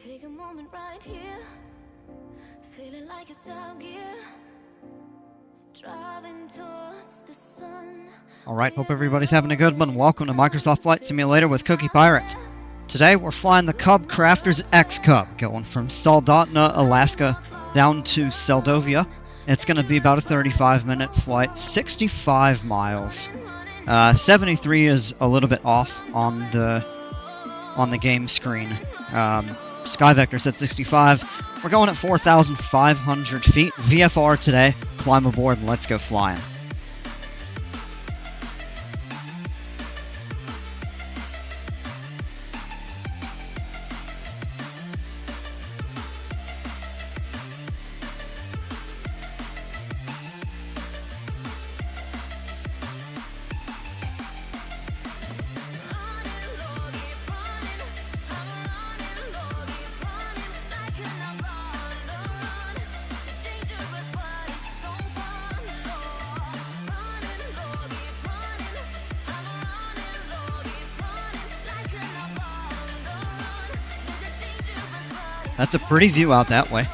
Take a moment right here, feeling like it's out gear, driving towards the sun. Alright, hope everybody's having a good one. Welcome to Microsoft Flight Simulator with Cookie Pirate. Today we're flying the CubCrafters XCub, going from Soldotna, Alaska, down to Seldovia. It's going to be about a 35-minute flight, 65 miles. 73 is a little bit off on the game screen. SkyVector said 65. We're going at 4,500 feet. VFR today. Climb aboard and let's go flying. That's a pretty view out that way.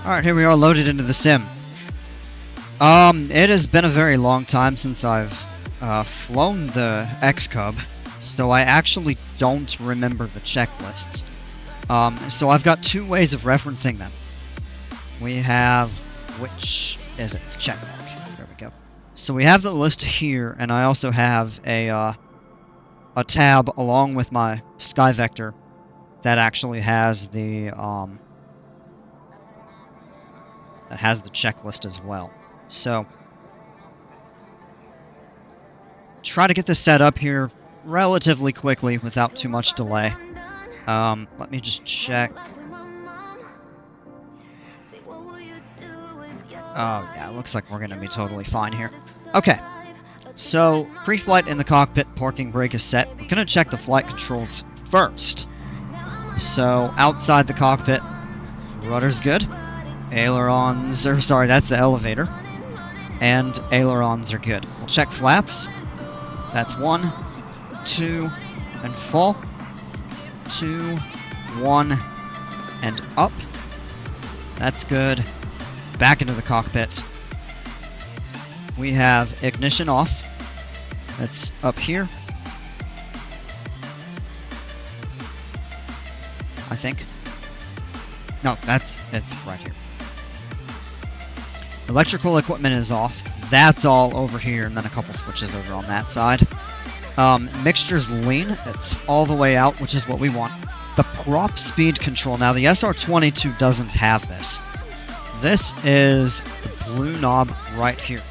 Alright, here we are loaded into the sim. It has been a very long time since I've flown the XCub, so I actually don't remember the checklists. So I've got two ways of referencing them. We have, which is it? The check mark. There we go. So we have the list here, and I also have a tab along with my SkyVector that actually has the checklist as well. So try to get this set up here relatively quickly without too much delay. Let me just check. Oh yeah, it looks like we're gonna be totally fine here. Okay. So, pre-flight in the cockpit, parking brake is set. We're going to check the flight controls first. So, outside the cockpit, rudder's good. Ailerons, or sorry, that's the elevator. And ailerons are good. We'll check flaps. That's 1, 2, and full. 2, 1, and up. That's good. Back into the cockpit. We have ignition off. That's up here. I think. No, it's right here. Electrical equipment is off. That's all over here, and then a couple switches over on that side. Mixture's lean. It's all the way out, which is what we want. The prop speed control. Now, the SR-22 doesn't have this. This is the blue knob right here.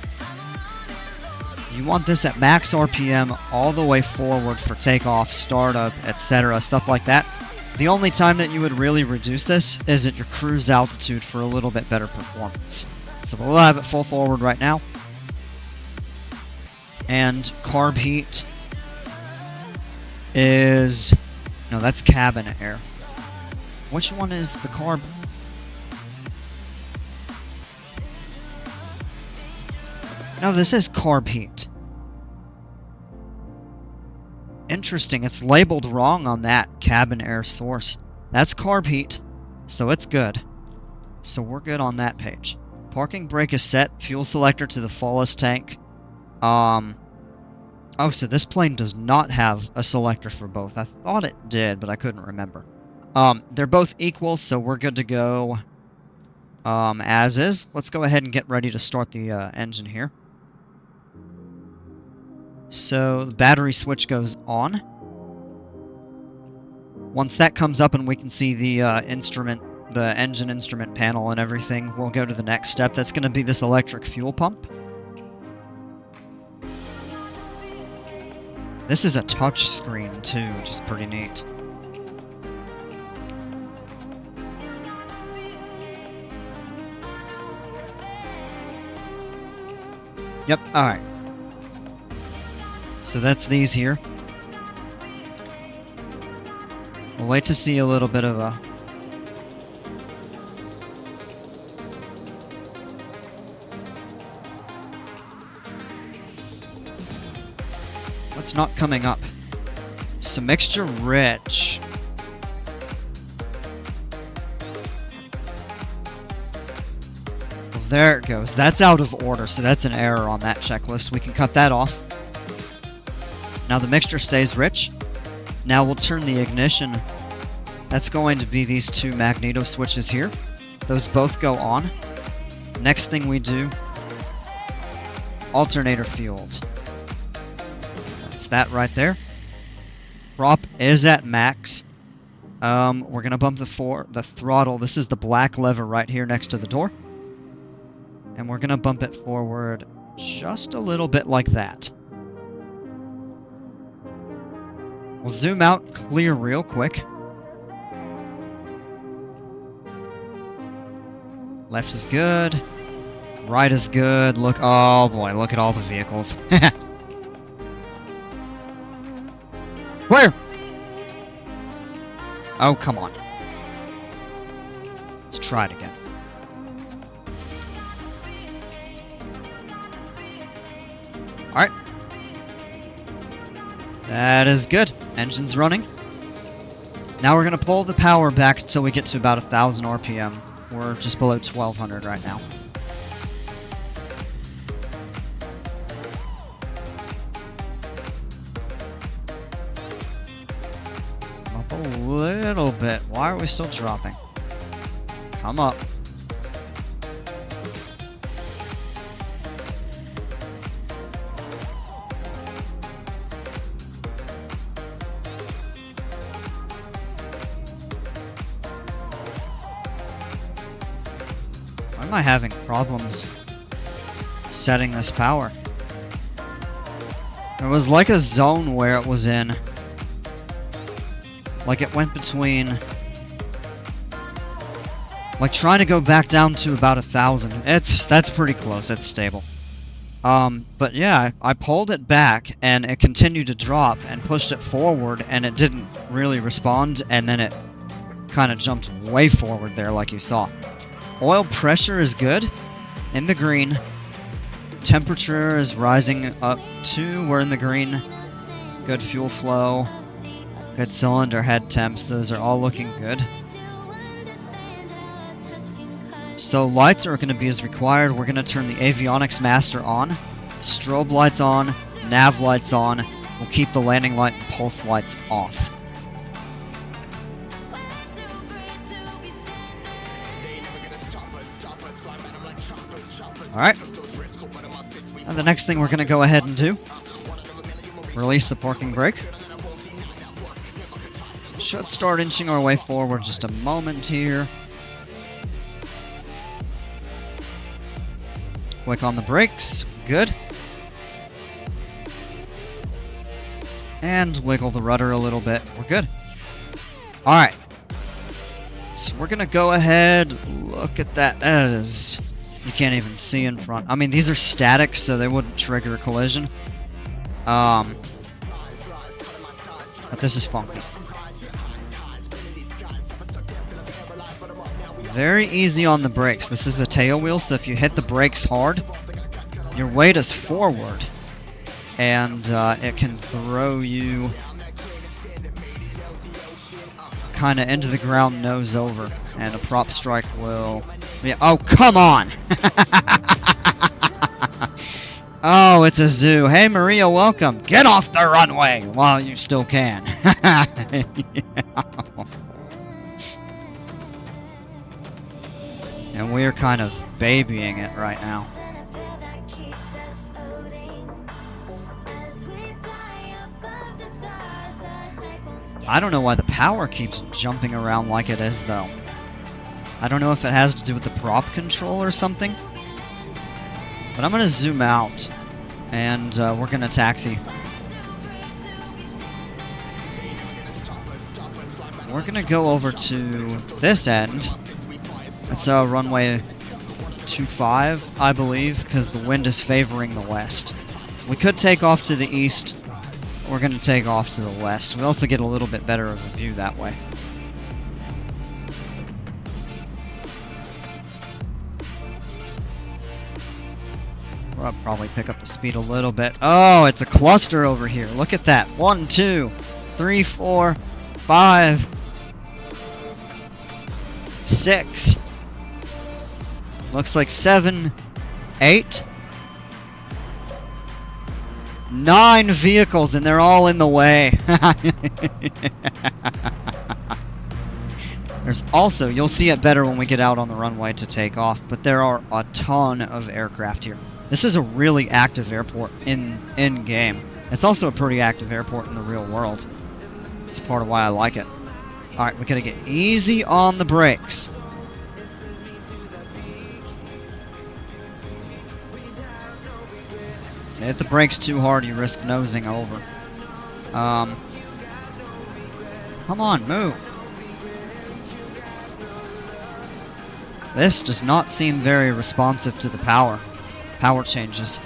You want this at max RPM all the way forward for takeoff, startup, etc., stuff like that. The only time that you would really reduce this is at your cruise altitude for a little bit better performance. So we'll have it full forward right now. And carb heat is... no, that's cabin air. Which one is the carb? No, this is carb heat. Interesting, it's labeled wrong on that cabin air source. That's carb heat, so it's good. So we're good on that page. Parking brake is set, fuel selector to the fullest tank. Oh, so this plane does not have a selector for both. I thought it did, but I couldn't remember. They're both equal, so we're good to go as is. Let's go ahead and get ready to start the engine here. So the battery switch goes on. Once that comes up and we can see the engine instrument panel and everything, we'll go to the next step. That's going to be this electric fuel pump. This is a touch screen too, which is pretty neat. Yep, alright. So that's these here. We'll wait to see a little bit of a... What's not coming up? So mixture rich. Well, there it goes. That's out of order, so that's an error on that checklist. We can cut that off. Now the mixture stays rich. Now we'll turn the ignition. That's going to be these two magneto switches here. Those both go on. Next thing we do, alternator fueled. That's that right there. Prop is at max. We're gonna bump the throttle. This is the black lever right here next to the door. And we're gonna bump it forward just a little bit like that. We'll zoom out, clear real quick. Left is good. Right is good. Look, oh boy, look at all the vehicles. Where? Oh, come on. Let's try it again. Alright. That is good. Engine's running. Now we're going to pull the power back until we get to about 1,000 RPM. We're just below 1,200 right now. Up a little bit. Why are we still dropping? Come up. Why am I having problems setting this power? There was like a zone where it was in. Like it went between... Like trying to go back down to about 1,000. That's pretty close, it's stable. But yeah, I pulled it back and it continued to drop and pushed it forward and it didn't really respond and then it kind of jumped way forward there like you saw. Oil pressure is good, in the green. Temperature is rising up too, we're in the green. Good fuel flow, good cylinder head temps, those are all looking good. So lights are going to be as required. We're going to turn the avionics master on, strobe lights on, nav lights on. We'll keep the landing light and pulse lights off. Alright, and the next thing we're going to go ahead and do, release the parking brake. Should start inching our way forward just a moment here. Click on the brakes, good. And wiggle the rudder a little bit, we're good. Alright, so we're going to go ahead, look at that, that is... You can't even see in front. I mean, these are static, so they wouldn't trigger a collision. But this is funky. Very easy on the brakes. This is a tail wheel, so if you hit the brakes hard, your weight is forward. And it can throw you kind of into the ground nose over. And a prop strike will... Yeah, oh, come on! Oh, it's a zoo. Hey, Maria, welcome. Get off the runway while you still can. And we're kind of babying it right now. I don't know why the power keeps jumping around like it is, though. I don't know if it has to do with the prop control or something. But I'm going to zoom out. And we're going to taxi. We're going to go over to this end. It's runway 25, I believe, because the wind is favoring the west. We could take off to the east. We're going to take off to the west. We also get a little bit better of a view that way. I'll probably pick up the speed a little bit. Oh, it's a cluster over here. Look at that. 1, 2. 3, 4, 5, 6. Looks like 7, 8. 9 vehicles, and they're all in the way. There's also, you'll see it better when we get out on the runway to take off, but there are a ton of aircraft here. This is a really active airport in-game. It's also a pretty active airport in the real world. It's part of why I like it. Alright, we gotta get easy on the brakes. Hit the brakes too hard, you risk nosing over. Come on, move. This does not seem very responsive to the power changes.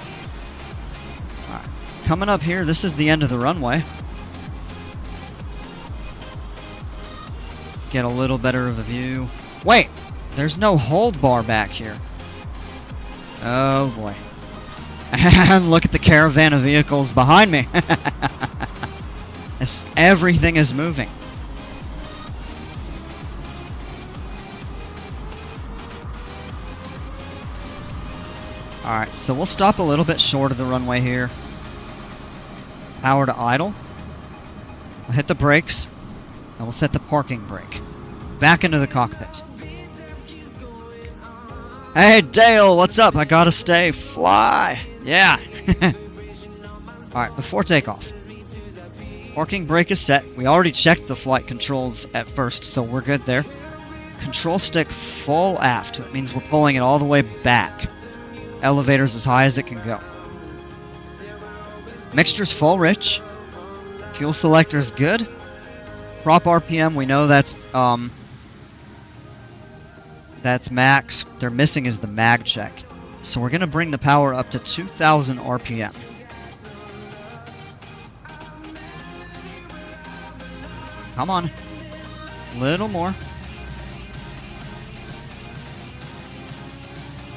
Alright, coming up here, this is the end of the runway. Get a little better of a view. Wait, there's no hold bar back here. Oh boy. And look at the caravan of vehicles behind me. Everything is moving. Alright, so we'll stop a little bit short of the runway here. Power to idle. We'll hit the brakes. And we'll set the parking brake. Back into the cockpit. Hey Dale, what's up? I gotta stay. Fly! Yeah! Alright, before takeoff. Parking brake is set. We already checked the flight controls at first, so we're good there. Control stick full aft. That means we're pulling it all the way back. Elevator's as high as it can go. Mixture's full rich. Fuel selector's good. Prop RPM, we know that's max. They're missing is the mag check. So we're gonna bring the power up to 2000 RPM. Come on. Little more.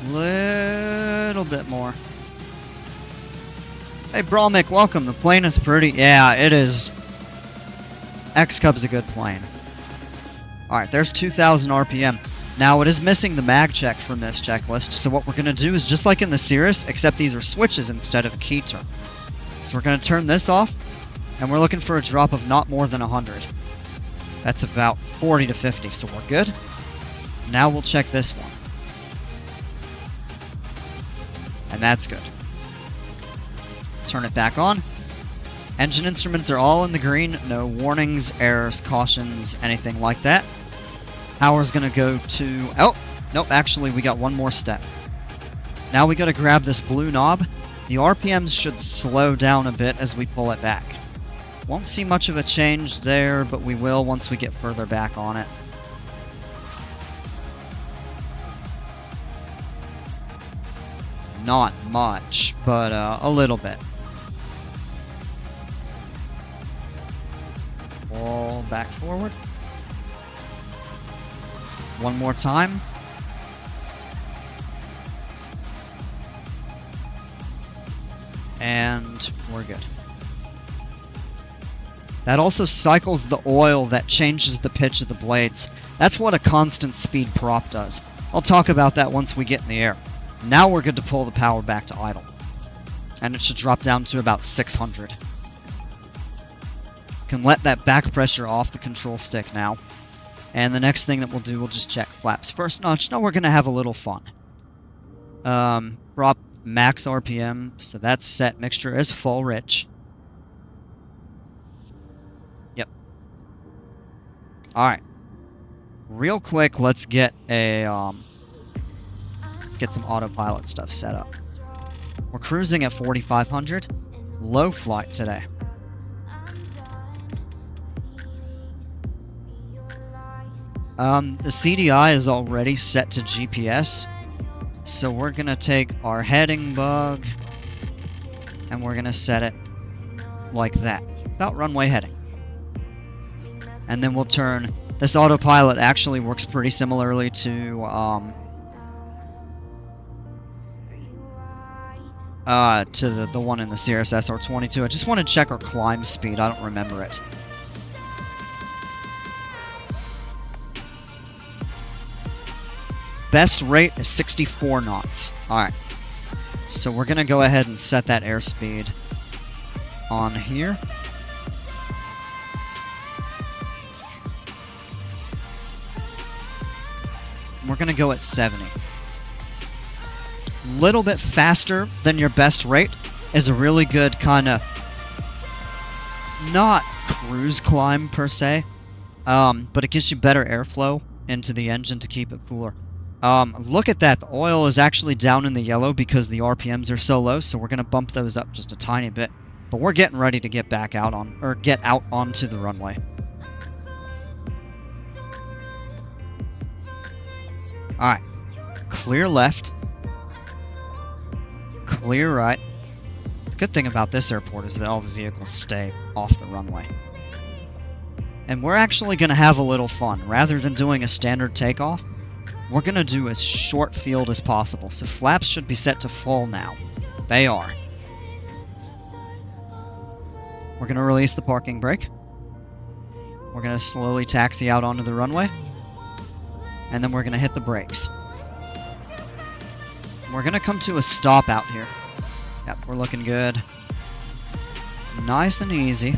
Little bit more. Hey Brawmick, welcome. The plane is pretty. Yeah, it is. XCub's a good plane. Alright, there's 2000 RPM. Now, it is missing the mag check from this checklist, so what we're going to do is just like in the Cirrus, except these are switches instead of key turn. So we're going to turn this off, and we're looking for a drop of not more than 100. That's about 40 to 50, so we're good. Now we'll check this one. And that's good. Turn it back on. Engine instruments are all in the green. No warnings, errors, cautions, anything like that. Power's gonna go to... Oh! Nope, actually we got one more step. Now we gotta grab this blue knob. The RPMs should slow down a bit as we pull it back. Won't see much of a change there, but we will once we get further back on it. Not much, but a little bit. Pull back forward. One more time. And we're good. That also cycles the oil that changes the pitch of the blades. That's what a constant speed prop does. I'll talk about that once we get in the air. Now we're good to pull the power back to idle. And it should drop down to about 600. Can let that back pressure off the control stick now. And the next thing that we'll do, we'll just check flaps. First notch, now we're going to have a little fun. Prop max RPM, so that's set. Mixture is full rich. Yep. Alright. Real quick, let's get a, let's get some autopilot stuff set up. We're cruising at 4,500. Low flight today. The CDI is already set to GPS, so we're gonna take our heading bug and we're gonna set it like that, about runway heading. And then we'll turn. This autopilot actually works pretty similarly to the one in the Cirrus SR22. I just want to check our climb speed. I don't remember it. best rate is 64 knots. Alright. So we're going to go ahead and set that airspeed on here. We're going to go at 70. Little bit faster than your best rate is a really good kind of, not cruise climb per se, but it gives you better airflow into the engine to keep it cooler. Look at that, the oil is actually down in the yellow because the RPMs are so low, so we're going to bump those up just a tiny bit. But we're getting ready to get back out on, or get out onto the runway. Alright, clear left, clear right. The good thing about this airport is that all the vehicles stay off the runway. And we're actually going to have a little fun. Rather than doing a standard takeoff, we're going to do as short field as possible. So flaps should be set to full now. They are. We're going to release the parking brake. We're going to slowly taxi out onto the runway. And then we're going to hit the brakes. We're going to come to a stop out here. Yep, we're looking good. Nice and easy.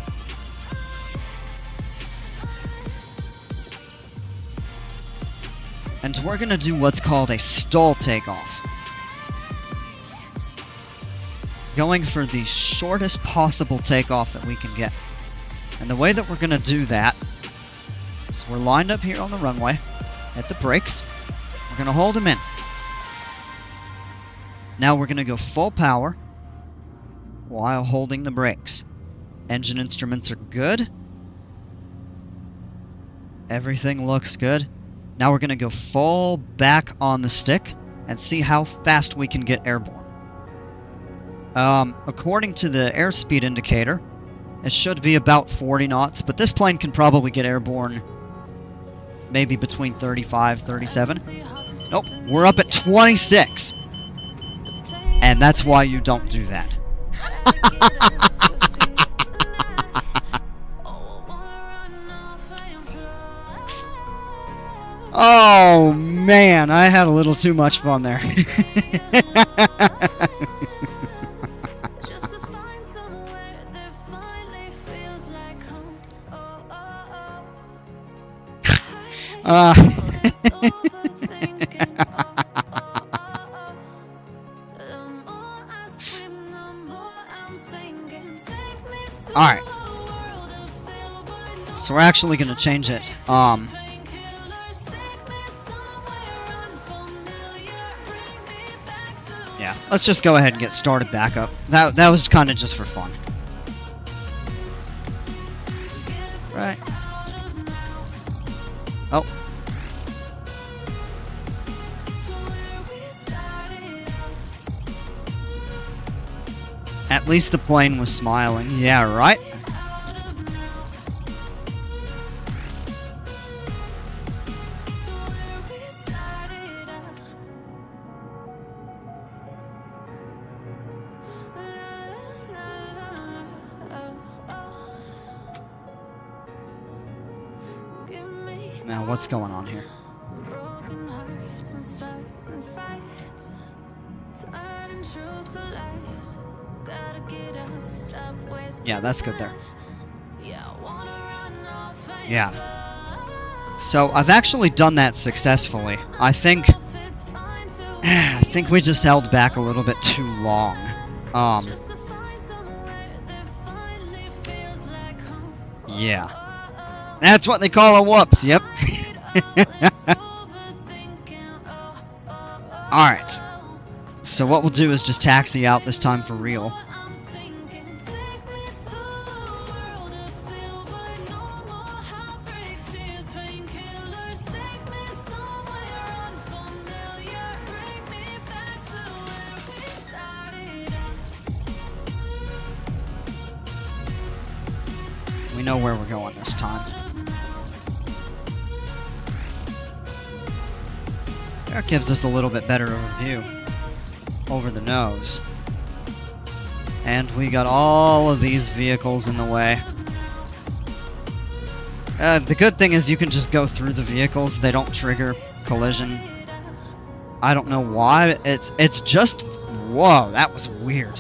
And we're going to do what's called a stall takeoff. Going for the shortest possible takeoff that we can get. And the way that we're going to do that is we're lined up here on the runway. Hit the brakes. We're going to hold them in. Now we're going to go full power while holding the brakes. Engine instruments are good. Everything looks good. Now we're going to go full back on the stick and see how fast we can get airborne. According to the airspeed indicator, it should be about 40 knots, but this plane can probably get airborne maybe between 35, 37. Nope, we're up at 26. And that's why you don't do that. Oh man, I had a little too much fun there. Alright. So we're actually going to change it. Yeah, let's just go ahead and get started back up. That was kind of just for fun. Right. Oh. At least the plane was smiling. Yeah, right? Now, what's going on here? Yeah, that's good there. Yeah. So, I've actually done that successfully. I think we just held back a little bit too long. Yeah. That's what they call a whoops, yep. Alright. So what we'll do is just taxi out this time for real. We know where we're going this time. That gives us a little bit better overview over the nose. And we got all of these vehicles in the way. The good thing is you can just go through the vehicles. They don't trigger collision I don't know why. It's just... Whoa, that was weird.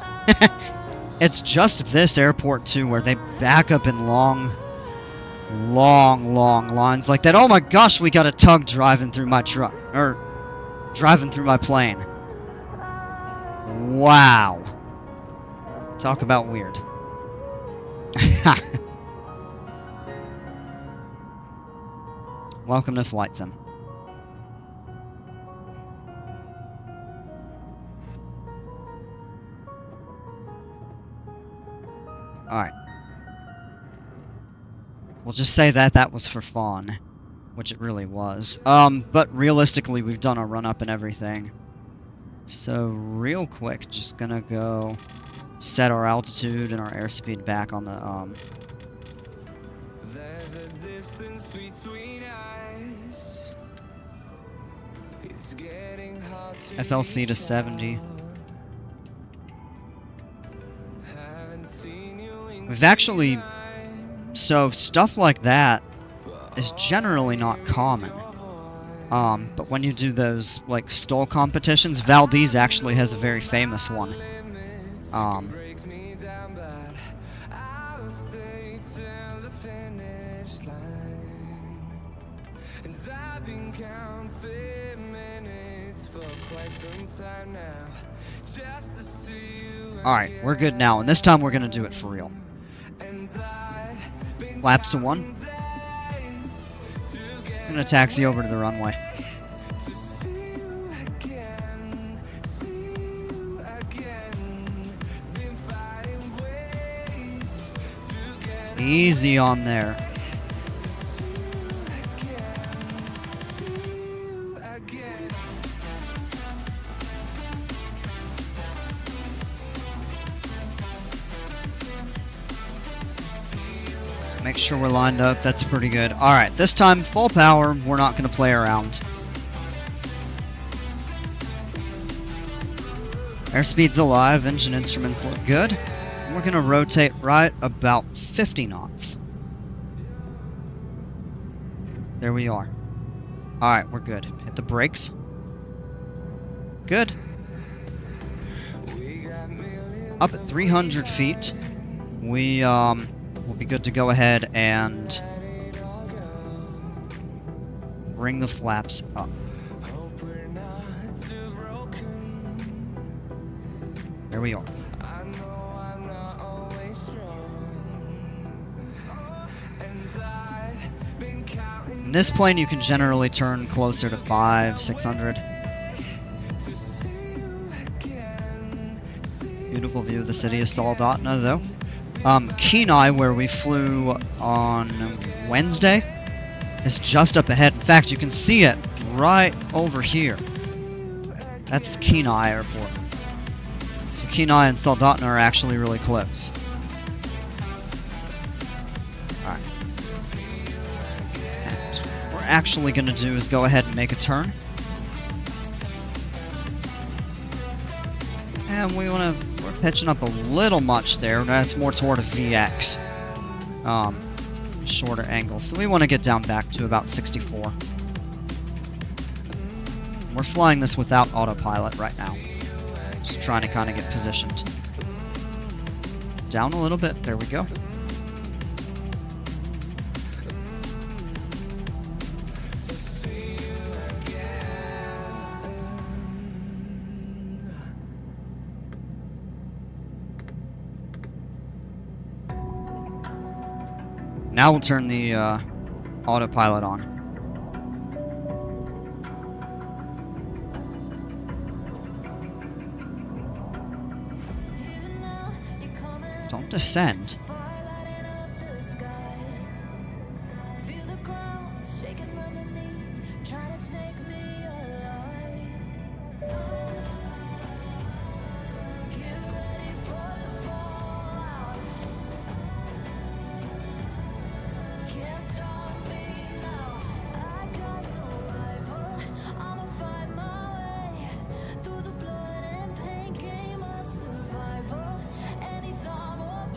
It's just this airport, too, where they back up in long lines like that. Oh my gosh, we got a tug driving through my truck. Or, driving through my plane. Wow. Talk about weird. Welcome to Flight Sim. Alright. We'll just say that that was for fun. Which it really was. But realistically, we've done a run-up and everything. So, real quick, just gonna go set our altitude and our airspeed back on the, There's a distance between us. It's getting hard to FLC to 70. We've actually... So, stuff like that is generally not common. But when you do those, like, stall competitions, Valdez actually has a very famous one. Alright, we're good now, and this time we're gonna do it for real. Flaps to 1. I'm gonna taxi over to the runway. Easy on there. Make sure we're lined up. That's pretty good. Alright, this time, full power. We're not going to play around. Airspeed's alive. Engine instruments look good. We're going to rotate right about 50 knots. There we are. Alright, we're good. Hit the brakes. Good. Up at 300 feet. We, we'll be good to go ahead and bring the flaps up. There we are. In this plane, you can generally turn closer to 500-600. Beautiful view of the city of Soldotna, though. Kenai, where we flew on Wednesday, is just up ahead. In fact, you can see it right over here. That's Kenai Airport. So Kenai and Soldotna are actually really close. Alright. What we're actually going to do is go ahead and make a turn. And we want to... We're pitching up a little much there. That's more toward a VX. Shorter angle. So we want to get down back to about 64. We're flying this without autopilot right now. Just trying to kind of get positioned. Down a little bit. There we go. Now we'll turn the autopilot on. Don't descend.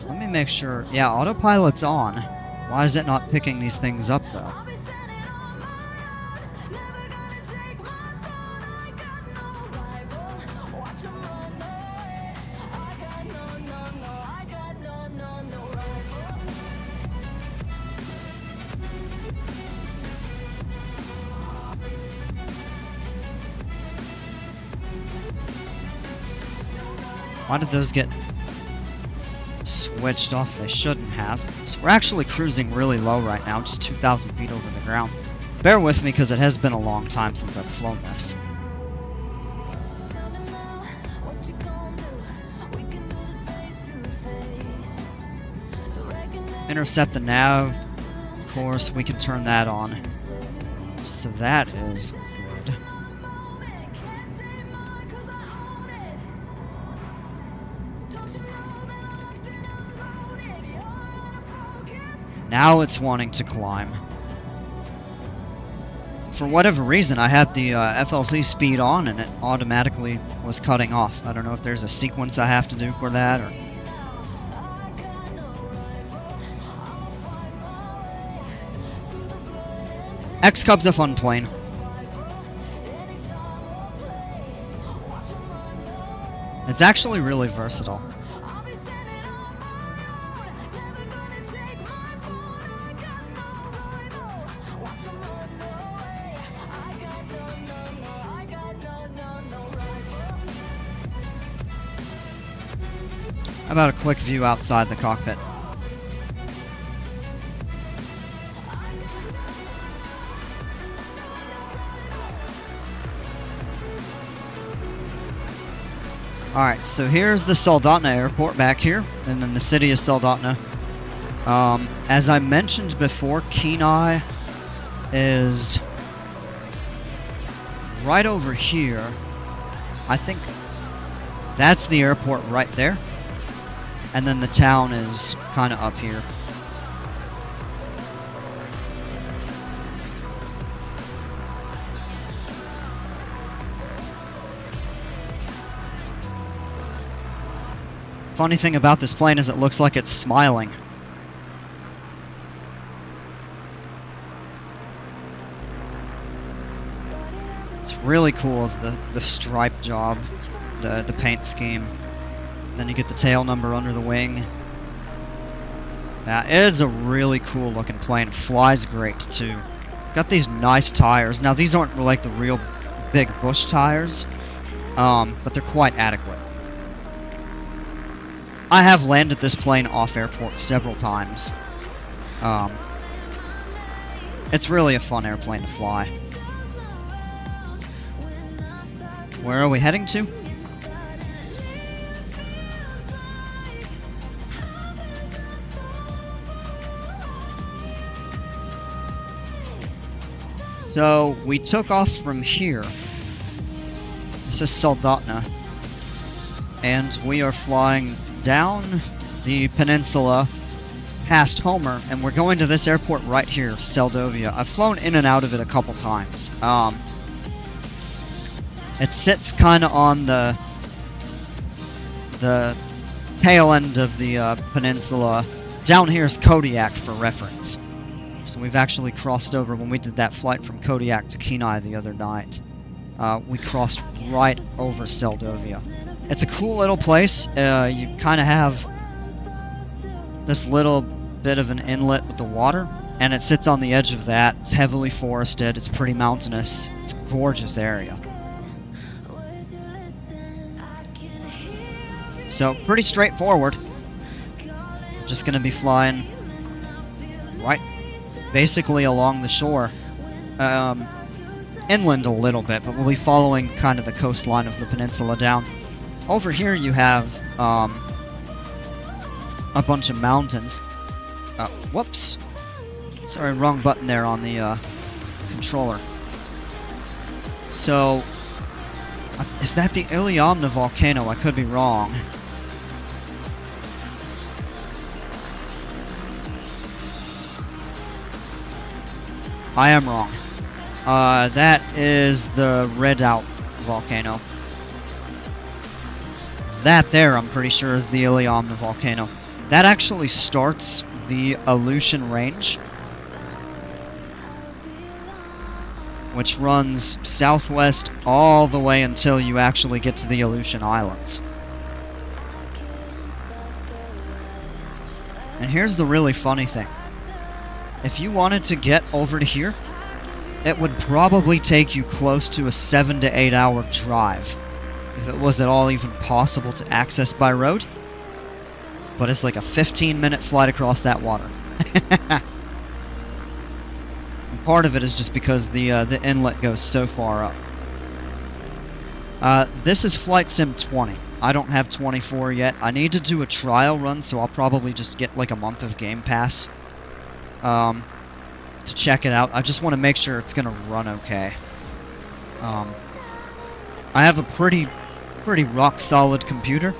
Let me make sure. Yeah, autopilot's on. Why is it not picking these things up, though? Why did those get switched off? They shouldn't have. So we're actually cruising really low right now, just 2,000 feet over the ground. Bear with me because it has been a long time since I've flown this. Intercept the nav. Of course, we can turn that on. So that is good. Now it's wanting to climb. For whatever reason, I had the FLC speed on and it automatically was cutting off. I don't know if there's a sequence I have to do for that or... XCub's a fun plane. It's actually really versatile. How about a quick view outside the cockpit? Alright, so here's the Soldotna airport back here, and then the city of Soldotna. As I mentioned before, Kenai is right over here. I think that's the airport right there. And then the town is kind of up here. Funny thing about this plane is it looks like it's smiling. It's really cool is the stripe job, the paint scheme. Then you get the tail number under the wing. Yeah, it's a really cool looking plane. It flies great too. Got these nice tires. Now these aren't like the real big bush tires, but they're quite adequate. I have landed this plane off airport several times. It's really a fun airplane to fly. Where are we heading to? So, we took off from here. This is Soldotna. And we are flying down the peninsula past Homer, and we're going to this airport right here, Seldovia. I've flown in and out of it a couple times. It sits kind of on the tail end of the peninsula. Down here is Kodiak for reference. So we've actually crossed over when we did that flight from Kodiak to Kenai the other night. We crossed right over Seldovia. It's a cool little place. You kind of have this little bit of an inlet with the water, and it sits on the edge of that. It's heavily forested. It's pretty mountainous. It's a gorgeous area. So, pretty straightforward. Just going to be flying right basically along the shore. Inland a little bit, but we'll be following kind of the coastline of the peninsula down. Over here you have a bunch of mountains. Whoops. Sorry, wrong button there on the controller. So, is that the Iliamna volcano? I could be wrong. I am wrong. That is the Redoubt volcano. That there, I'm pretty sure, is the Iliamna volcano. That actually starts the Aleutian Range, which runs southwest all the way until you actually get to the Aleutian Islands. And here's the really funny thing. If you wanted to get over to here, it would probably take you close to a 7 to 8 hour drive. if it was at all even possible to access by road. But it's like a 15-minute flight across that water. And part of it is just because the inlet goes so far up. This is Flight Sim 20. I don't have 24 yet. I need to do a trial run, so I'll probably just get like a month of Game Pass to check it out. I just want to make sure it's gonna run okay. I have a pretty rock solid computer,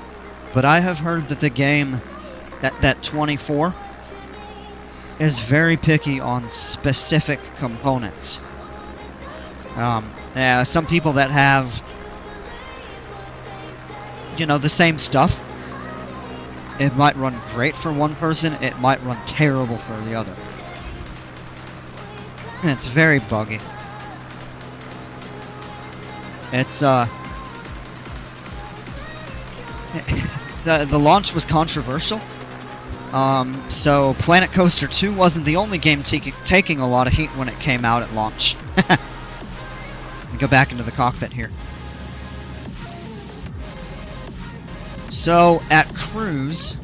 but I have heard that the game, that 24, is very picky on specific components. Yeah, some people that have, you know, the same stuff, it might run great for one person, it might run terrible for the other. And it's very buggy. It's the launch was controversial. So Planet Coaster 2 wasn't the only game taking a lot of heat when it came out at launch. Let me go back into the cockpit here. So at cruise,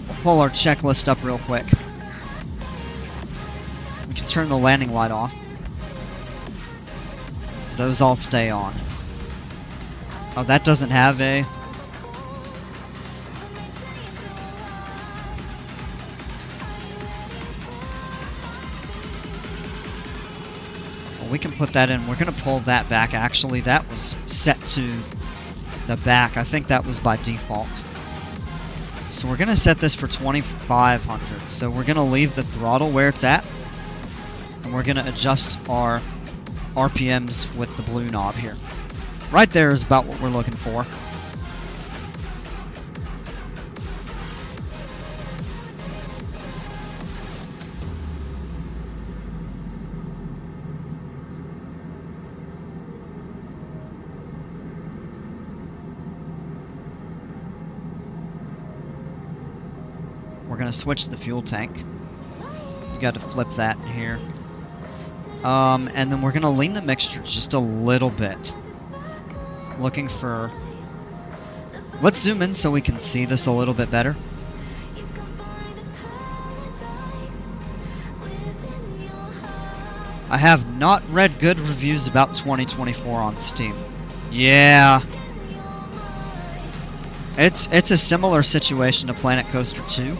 we'll pull our checklist up real quick. We can turn the landing light off. Those all stay on. Oh, that doesn't have a... Well, we can put that in. We're going to pull that back, actually. That was set to the back. I think that was by default. So we're going to set this for 2500. So we're going to leave the throttle where it's at. And we're going to adjust our RPMs with the blue knob here. Right there is about what we're looking for. We're going to switch the fuel tank. You got to flip that in here. And then we're going to lean the mixture just a little bit. Looking for... Let's zoom in so we can see this a little bit better. I have not read good reviews about 2024 on Steam. Yeah. It's a similar situation to Planet Coaster 2.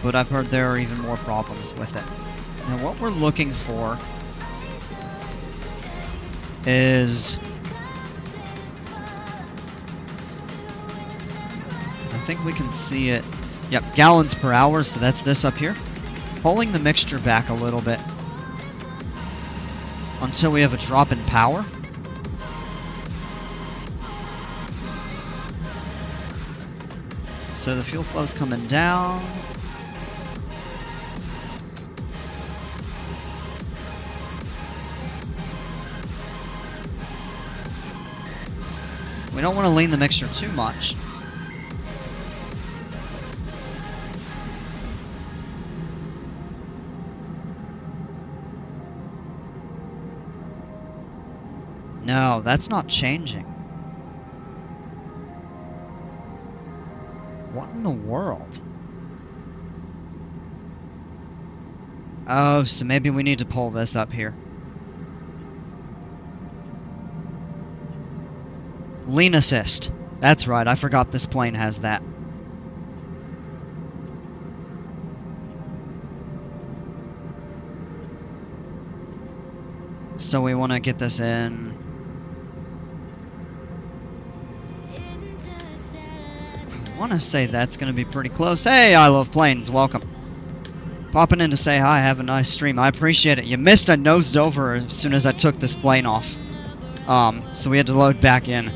But I've heard there are even more problems with it. Now what we're looking for is... I think we can see it. Yep, gallons per hour, so that's this up here. Pulling the mixture back a little bit until we have a drop in power. So the fuel flow's coming down. We don't want to lean the mixture too much. No, that's not changing. What in the world? Oh, so maybe we need to pull this up here. Lean assist. That's right, I forgot this plane has that. So we want to get this in. I want to say that's going to be pretty close. Hey, I love planes. Welcome. Popping in to say hi. Have a nice stream. I appreciate it. You missed I nosed over as soon as I took this plane off. So we had to load back in.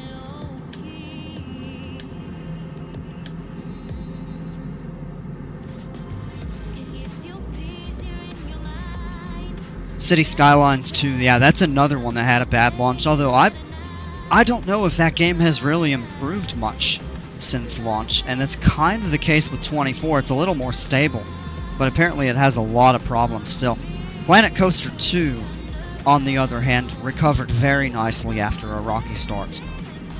City Skylines 2, yeah, that's another one that had a bad launch, although I don't know if that game has really improved much since launch, and that's kind of the case with 24. It's a little more stable, but apparently it has a lot of problems still. Planet Coaster 2, on the other hand, recovered very nicely after a rocky start,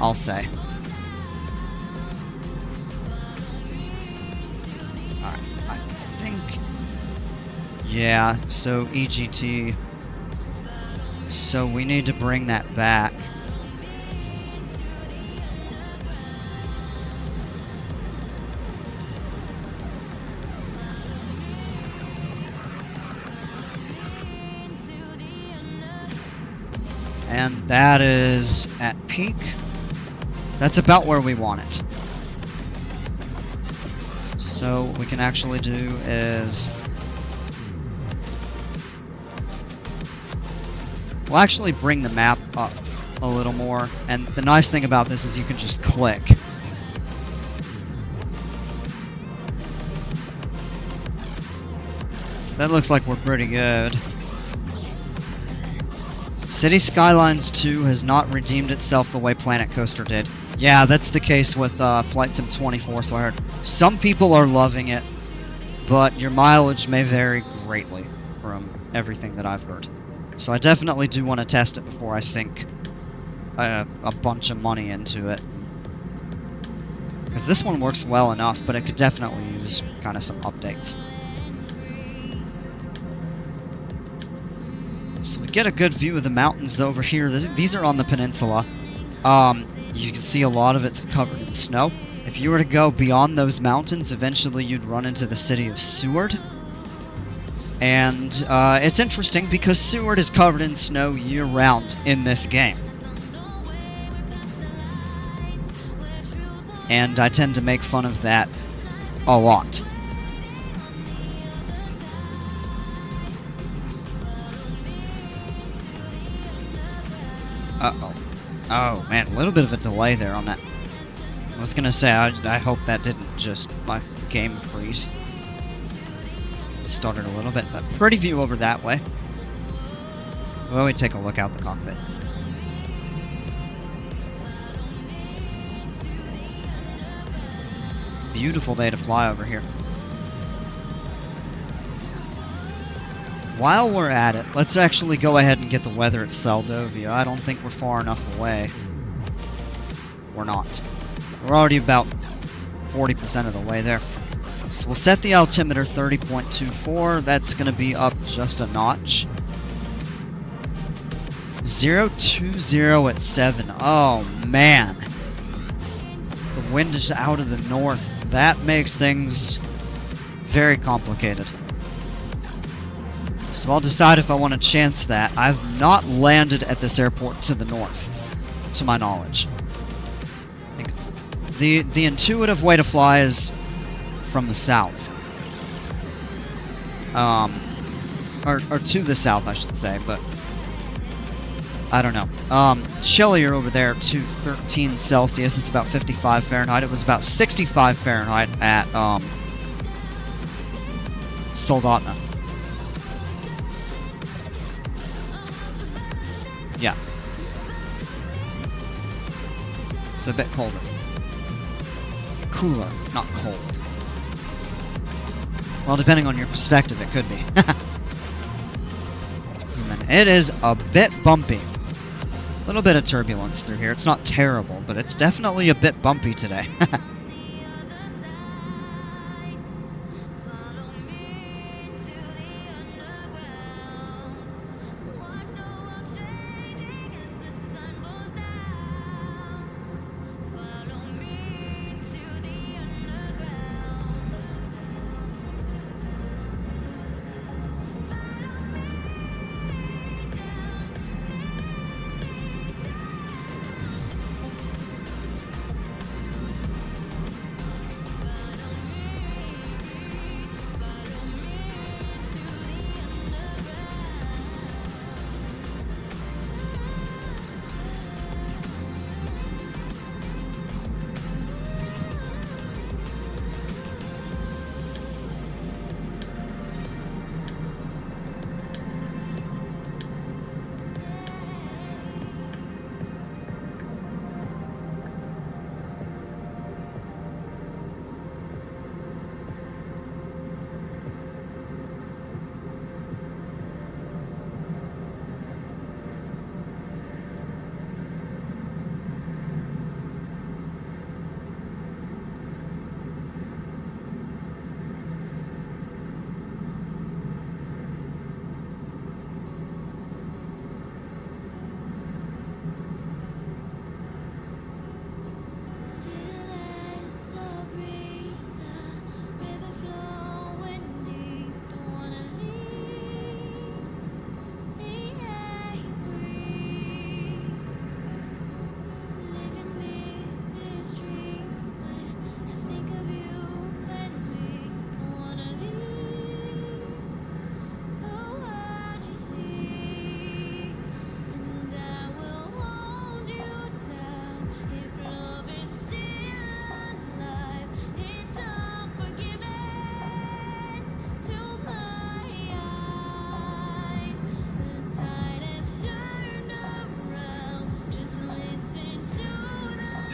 I'll say. Alright, I think... Yeah, so EGT... So we need to bring that back. And that is at peak. That's about where we want it. So what we can actually do is... We'll actually bring the map up a little more. And the nice thing about this is you can just click. So that looks like we're pretty good. City Skylines 2 has not redeemed itself the way Planet Coaster did. Yeah, that's the case with Flight Sim 24, so I heard. Some people are loving it, but your mileage may vary greatly from everything that I've heard. So I definitely do want to test it before I sink a bunch of money into it. Because this one works well enough, but it could definitely use kind of some updates. So we get a good view of the mountains over here. These are on the peninsula. You can see a lot of it's covered in snow. If you were to go beyond those mountains, eventually you'd run into the city of Seward. And it's interesting because Seward is covered in snow year-round in this game. And I tend to make fun of that a lot. Uh-oh. Oh, man, a little bit of a delay there on that. I was gonna say, I hope that didn't just, my game freeze. It started a little bit, but pretty view over that way. Well, we take a look out the cockpit. Beautiful day to fly over here. While we're at it, let's actually go ahead and get the weather at Seldovia. I don't think we're far enough away. We're not. We're already about 40% of the way there. So we'll set the altimeter 30.24. That's going to be up just a notch. 020 at 7. Oh, man. The wind is out of the north. That makes things very complicated. So I'll decide if I want to chance that. I've not landed at this airport to the north, to my knowledge. The intuitive way to fly is from the south. Or to the south, I should say, but I don't know. Chillier over there to 13 Celsius. It's about 55 Fahrenheit. It was about 65 Fahrenheit at Soldotna. Yeah. It's a bit colder. Cooler, not cold. Well, depending on your perspective, it could be. It is a bit bumpy. A little bit of turbulence through here. It's not terrible, but it's definitely a bit bumpy today.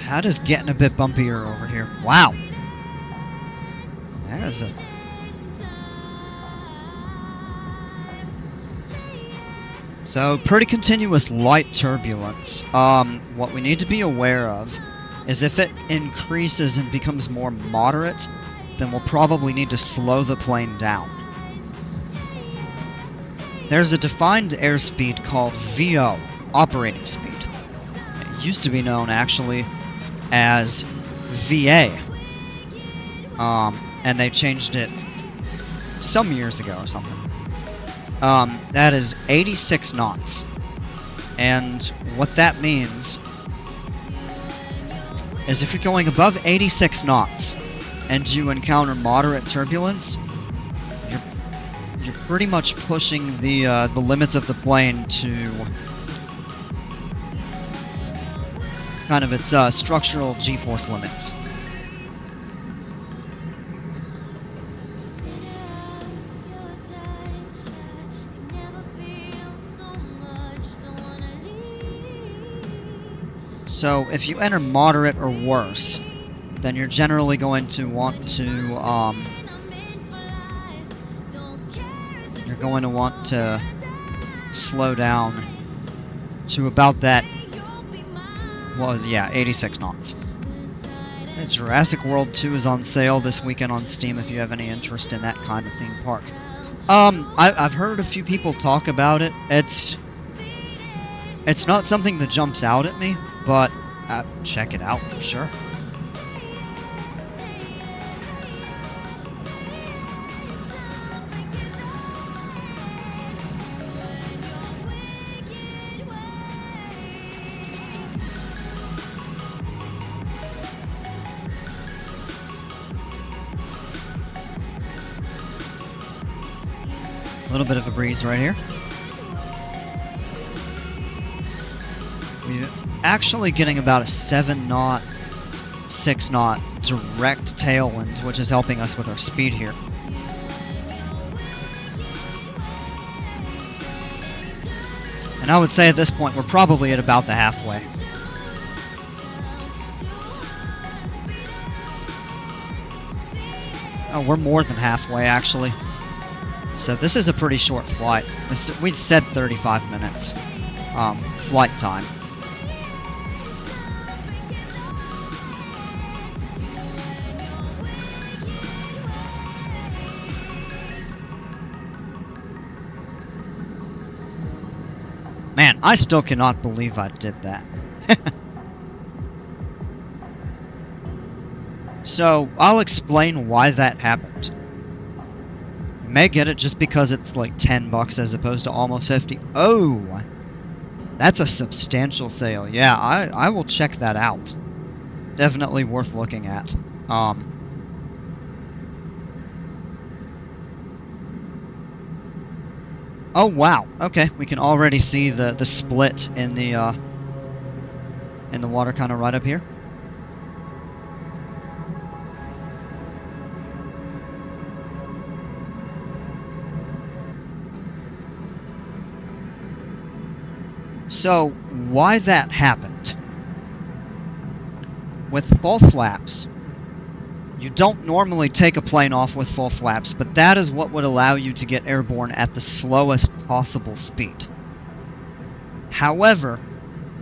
That is getting a bit bumpier over here. Wow. That is a... So, pretty continuous light turbulence. What we need to be aware of is if it increases and becomes more moderate, then we'll probably need to slow the plane down. There's a defined airspeed called VO, operating speed. It used to be known, actually, as VA. And they changed it some years ago or something. That is 86 knots. And what that means is if you're going above 86 knots and you encounter moderate turbulence, you're pretty much pushing the limits of the plane to kind of its structural G-force limits. So if you enter moderate or worse, then you're generally going to want to slow down to about that 86 knots. Jurassic World 2 is on sale this weekend on Steam if you have any interest in that kind of theme park. I've heard a few people talk about it. It's not something that jumps out at me, but check it out for sure. A little bit of a breeze right here. We're actually getting about a 7 knot, 6 knot direct tailwind, which is helping us with our speed here. And I would say at this point we're probably at about the halfway. Oh, we're more than halfway actually. So this is a pretty short flight. We'd said 35 minutes flight time. Man, I still cannot believe I did that. So, I'll explain why that happened. You may get it just because it's like $10 as opposed to almost 50. Oh! That's a substantial sale. Yeah, I will check that out. Definitely worth looking at. Oh wow, okay, we can already see the split in the water kind of right up here. So, why that happened? With full flaps, you don't normally take a plane off with full flaps, but that is what would allow you to get airborne at the slowest possible speed. However,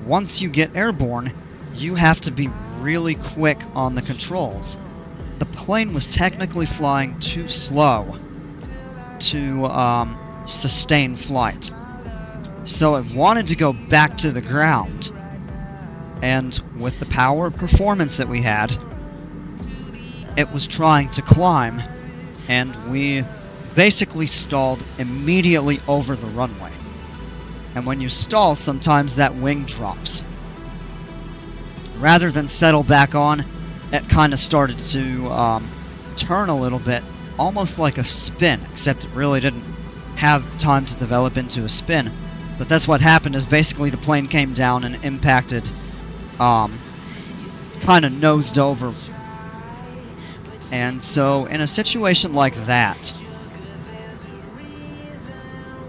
once you get airborne, you have to be really quick on the controls. The plane was technically flying too slow to sustain flight. So it wanted to go back to the ground. And with the power performance that we had, it was trying to climb, and we basically stalled immediately over the runway. And when you stall, sometimes that wing drops. Rather than settle back on, it kind of started to turn a little bit, almost like a spin, except it really didn't have time to develop into a spin. But that's what happened, is basically the plane came down and impacted, kind of nosed over. And so, in a situation like that,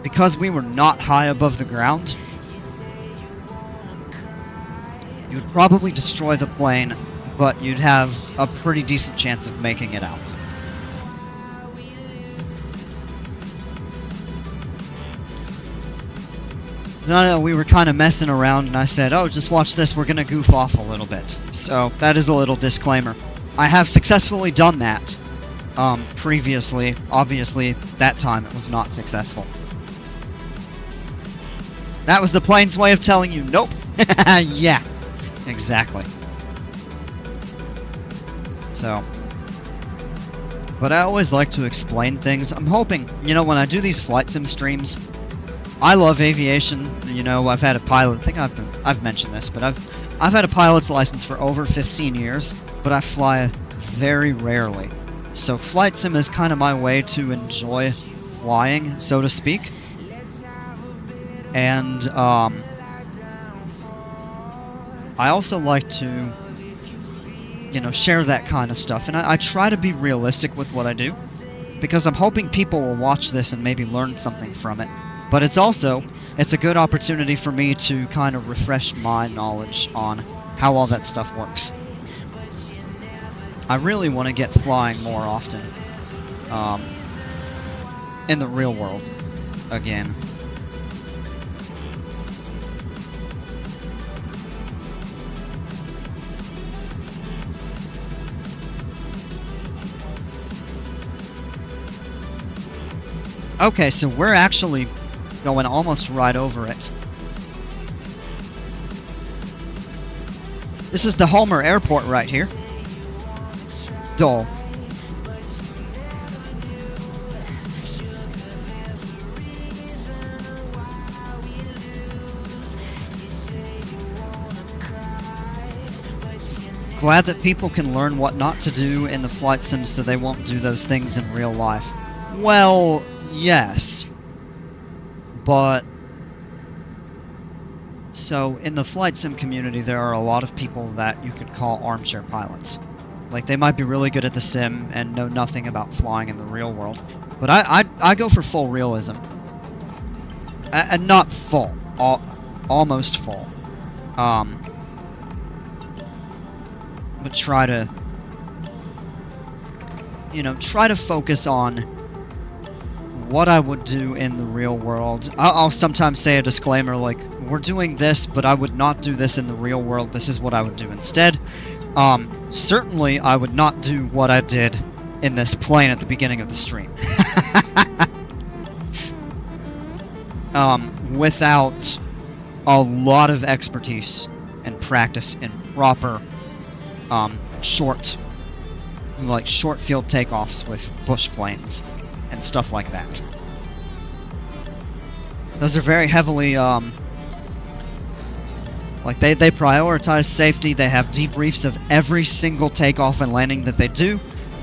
because we were not high above the ground, you'd probably destroy the plane, but you'd have a pretty decent chance of making it out. No, we were kind of messing around, and I said, oh, just watch this, we're gonna goof off a little bit. So, that is a little disclaimer. I have successfully done that, previously. Obviously, that time it was not successful. That was the plane's way of telling you, nope. Yeah, exactly. So, but I always like to explain things. I'm hoping, you know, when I do these flight sim streams, I love aviation. You know, I've had a pilot. I think I've mentioned this, but I've had a pilot's license for over 15 years, but I fly very rarely. So flight sim is kind of my way to enjoy flying, so to speak. And I also like to, you know, share that kind of stuff. And I try to be realistic with what I do, because I'm hoping people will watch this and maybe learn something from it. But it's a good opportunity for me to kind of refresh my knowledge on how all that stuff works. I really want to get flying more often, in the real world, again. Okay, so we're actually going almost right over it. This is the Homer Airport right here. Dull. Glad that people can learn what not to do in the flight sims so they won't do those things in real life. Well, yes. But so in the flight sim community, there are a lot of people that you could call armchair pilots. Like, they might be really good at the sim and know nothing about flying in the real world. But I go for full realism. And not full. Almost full. But try to, you know, try to focus on what I would do in the real world. I'll sometimes say a disclaimer like, we're doing this, but I would not do this in the real world. This is what I would do instead. Certainly I would not do what I did in this plane at the beginning of the stream. Without a lot of expertise and practice in proper, short field takeoffs with bush planes and stuff like that. Those are very heavily, like, they prioritize safety. They have debriefs of every single takeoff and landing that they do.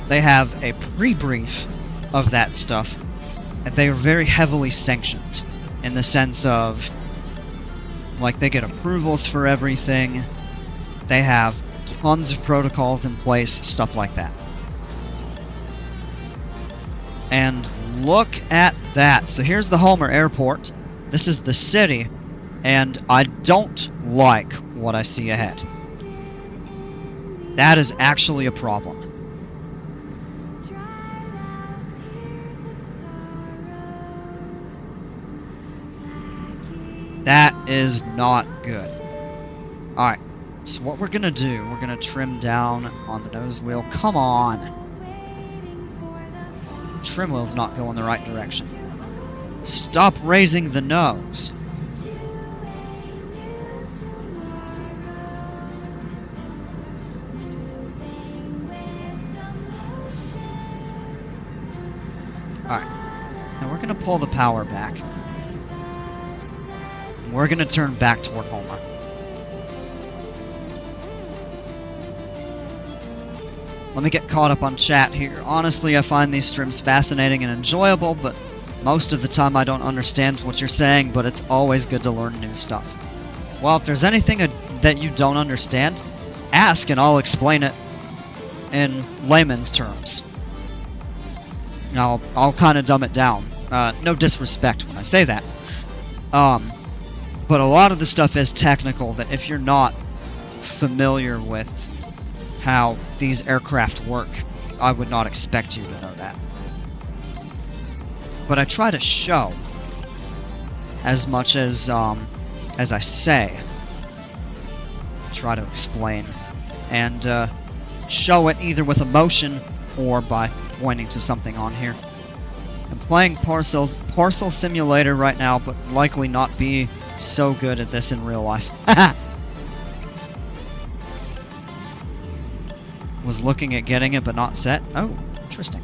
They have a pre-brief of that stuff. And they are very heavily sanctioned, in the sense of, like, they get approvals for everything. They have tons of protocols in place, stuff like that. And look at that. So here's the Homer Airport. This is the city. And I don't like what I see ahead. That is actually a problem. That is not good. Alright, so what we're gonna do, we're gonna trim down on the nose wheel. Come on! Trim wheel's not going the right direction. Stop raising the nose. Alright, now we're gonna pull the power back. We're gonna turn back toward Homer. Let me get caught up on chat here. Honestly, I find these streams fascinating and enjoyable, but most of the time I don't understand what you're saying, but it's always good to learn new stuff. Well, if there's anything that you don't understand, ask and I'll explain it in layman's terms. I'll kind of dumb it down. No disrespect when I say that. But a lot of the stuff is technical that if you're not familiar with how these aircraft work, I would not expect you to know that. But I try to show as much as I say. Try to explain and show it either with emotion or by pointing to something on here. I'm playing Parcel Simulator right now, but likely not be so good at this in real life. Was looking at getting it, but not set. Oh, interesting.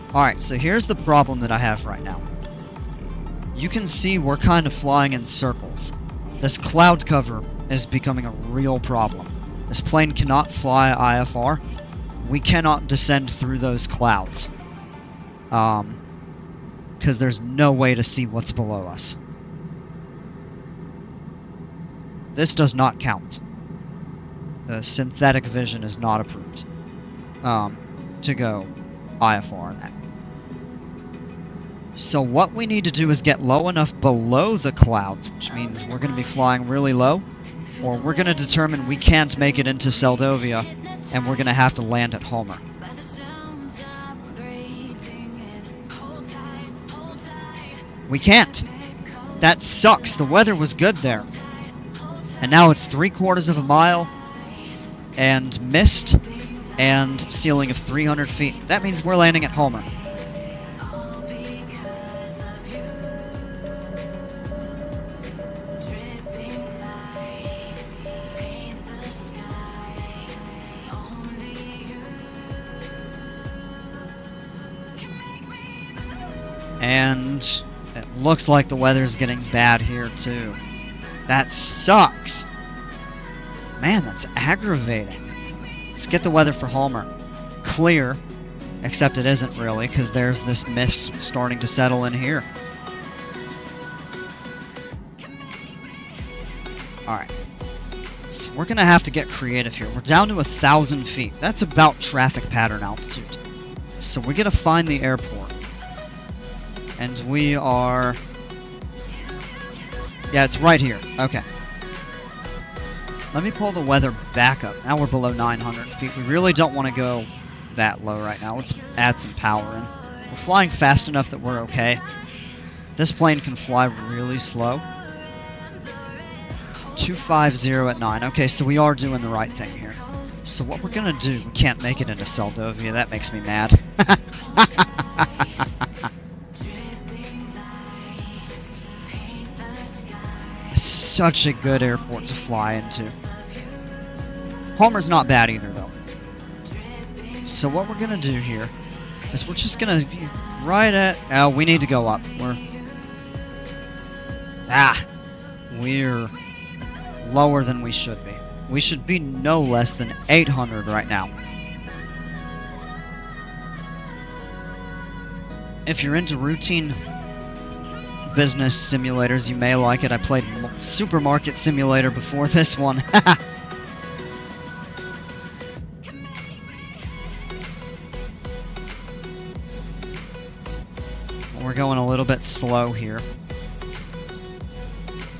Alright, so here's the problem that I have right now. You can see we're kind of flying in circles. This cloud cover is becoming a real problem. This plane cannot fly IFR. We cannot descend through those clouds. Because there's no way to see what's below us. This does not count. The synthetic vision is not approved to go IFR in that. So what we need to do is get low enough below the clouds, which means we're going to be flying really low, or we're going to determine we can't make it into Seldovia, and we're going to have to land at Homer. We can't. That sucks. The weather was good there. And now it's 3/4 of a mile, and mist, and ceiling of 300 feet. That means we're landing at Homer. And it looks like the weather's getting bad here too. That sucks. Man, that's aggravating. Let's get the weather for Homer. Clear, except it isn't really, because there's this mist starting to settle in here. Alright. So we're going to have to get creative here. We're down to 1,000 feet. That's about traffic pattern altitude. So we're going to find the airport. And we are... Yeah, it's right here. Okay. Let me pull the weather back up. Now we're below 900 feet. We really don't want to go that low right now. Let's add some power in. We're flying fast enough that we're okay. This plane can fly really slow. 250 at 9. Okay, so we are doing the right thing here. So what we're going to do... We can't make it into Seldovia. That makes me mad. Such a good airport to fly into. Homer's not bad either, though. So what we're gonna do here is we're just gonna be right at... Oh, we need to go up. We're lower than we should be. We should be no less than 800 right now. If you're into routine business simulators, you may like it. I played Supermarket Simulator before this one. We're going a little bit slow here.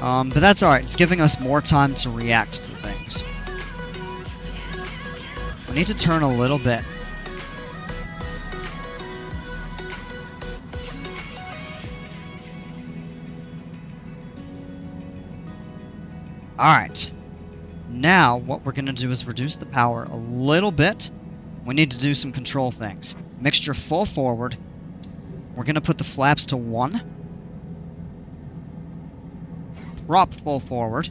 But that's alright. It's giving us more time to react to things. We need to turn a little bit. Alright, now what we're going to do is reduce the power a little bit. We need to do some control things. Mixture full forward. We're going to put the flaps to 1. Prop full forward.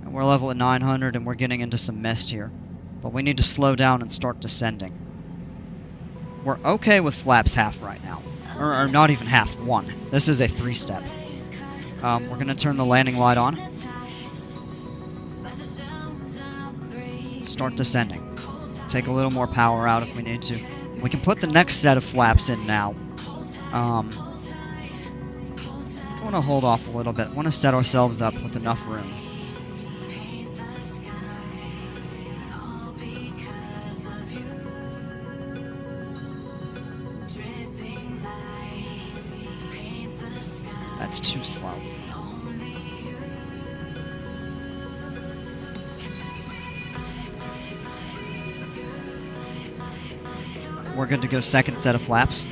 And we're level at 900 and we're getting into some mist here. But we need to slow down and start descending. We're okay with flaps half right now. Or not even half, 1. This is a 3-step. We're going to turn the landing light on. Start descending. Take a little more power out if we need to. We can put the next set of flaps in now. I want to hold off a little bit. I want to set ourselves up with enough room. That's too slow. we're good to go second set of flaps.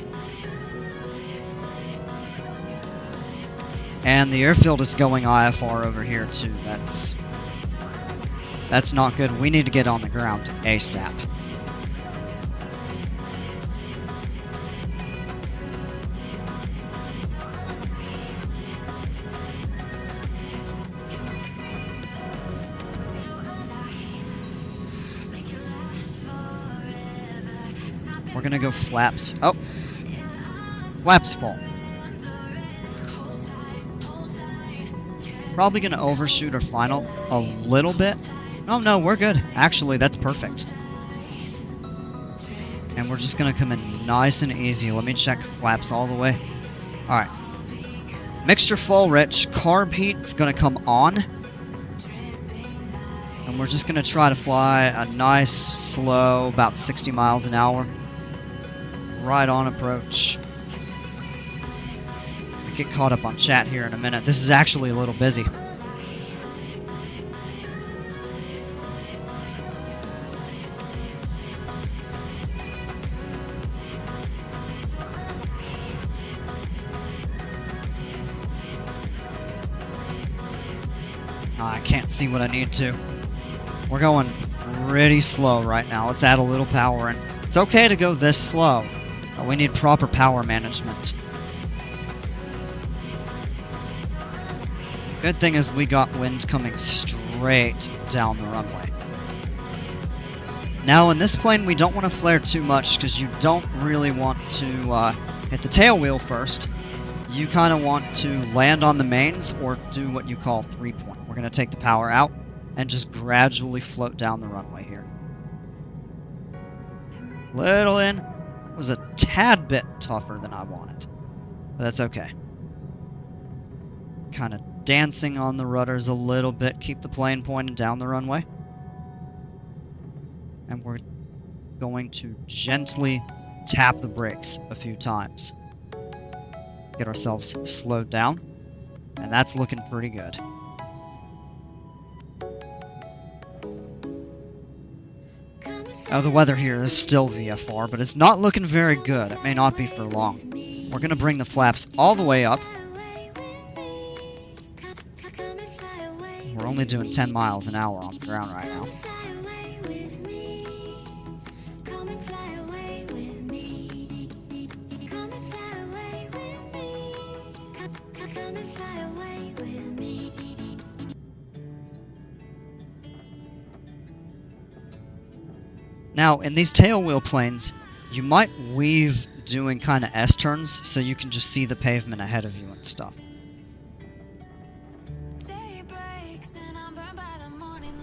And the airfield is going IFR over here too. That's not good. We need to get on the ground ASAP. We're gonna go flaps. Oh! Flaps full. Probably gonna overshoot our final a little bit. Oh no, we're good. Actually, that's perfect. And we're just gonna come in nice and easy. Let me check flaps all the way. Alright. Mixture full rich. Carb heat is gonna come on. And we're just gonna try to fly a nice, slow, about 60 miles an hour. Right on approach. I get caught up on chat here in a minute. This is actually a little busy. I can't see what I need to. We're going pretty slow right now. Let's add a little power in. It's okay to go this slow, but we need proper power management. Good thing is we got wind coming straight down the runway. Now in this plane we don't want to flare too much because you don't really want to hit the tail wheel first. You kind of want to land on the mains or do what you call 3-point. We're going to take the power out and just gradually float down the runway here. Little in. It was a tad bit tougher than I wanted, but that's okay. Kind of dancing on the rudders a little bit. Keep the plane pointed down the runway. And we're going to gently tap the brakes a few times. Get ourselves slowed down. And that's looking pretty good. Now the weather here is still VFR, but it's not looking very good. It may not be for long. We're going to bring the flaps all the way up. We're only doing 10 miles an hour on the ground right now. Now, in these tailwheel planes, you might weave doing kind of S-turns so you can just see the pavement ahead of you and stuff.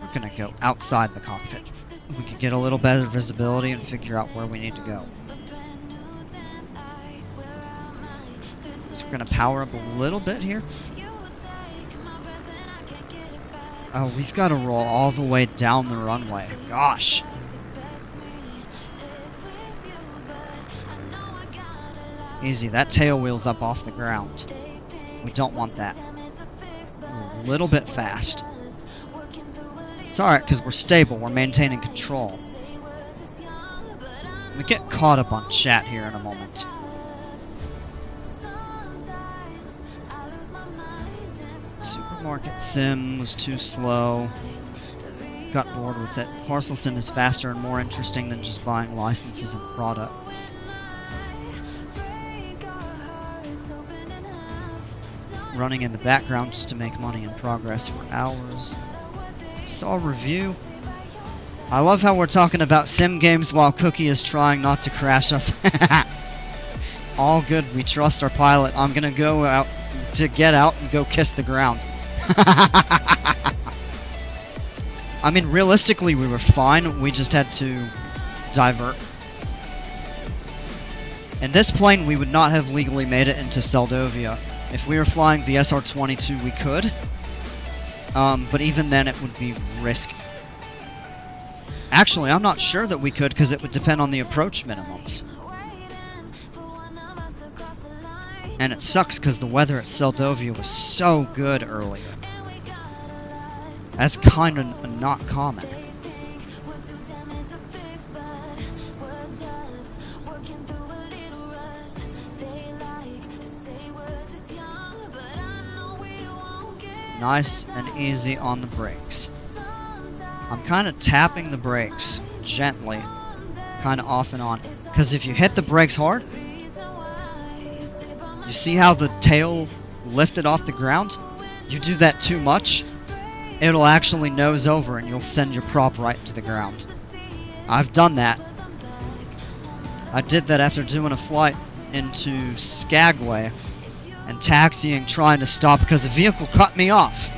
We're gonna go outside the cockpit. We can get a little better visibility and figure out where we need to go. So we're gonna power up a little bit here. Oh, we've got to roll all the way down the runway. Gosh. Easy, that tail wheel's up off the ground. We don't want that. A little bit fast. It's alright, because we're stable, we're maintaining control. We get caught up on chat here in a moment. Supermarket sim was too slow. Got bored with it. Parcel sim is faster and more interesting than just buying licenses and products. Running in the background just to make money in progress for hours. Saw a review. I love how we're talking about sim games while Cookie is trying not to crash us. All good, we trust our pilot. I'm gonna go out to get out and go kiss the ground. I mean, realistically we were fine, we just had to divert. In this plane we would not have legally made it into Seldovia. If we were flying the SR-22, we could. But even then, it would be risky. Actually, I'm not sure that we could, because it would depend on the approach minimums. And it sucks, because the weather at Seldovia was so good earlier. That's kind of not common. nice and easy on the brakes. I'm kind of tapping the brakes gently, kind of off and on, because if you hit the brakes hard, you see how the tail lifted off the ground? You do that too much, it'll actually nose over and you'll send your prop right to the ground. I've done that. I did that after doing a flight into Skagway and taxiing trying to stop because a vehicle cut me off.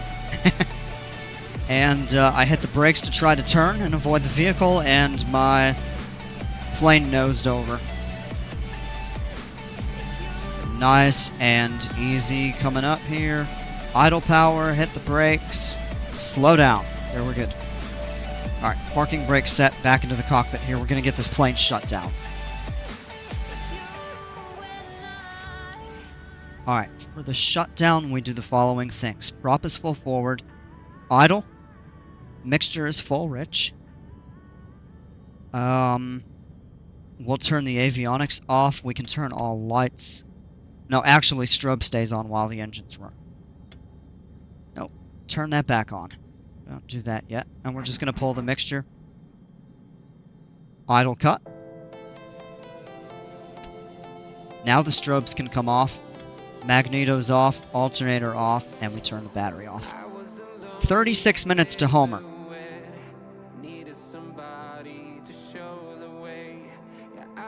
And I hit the brakes to try to turn and avoid the vehicle, and my plane nosed over. Nice and easy coming up here. Idle power, hit the brakes, slow down. There, we're good. Alright, parking brake set, back into the cockpit here. We're going to get this plane shut down. Alright, for the shutdown, we do the following things. Prop is full forward. Idle. Mixture is full rich. We'll turn the avionics off. We can turn all lights. No, actually, strobe stays on while the engines run. Nope. Turn that back on. Don't do that yet. And we're just going to pull the mixture. Idle cut. Now the strobes can come off. Magneto's off, alternator off, and we turn the battery off. 36 minutes to Homer.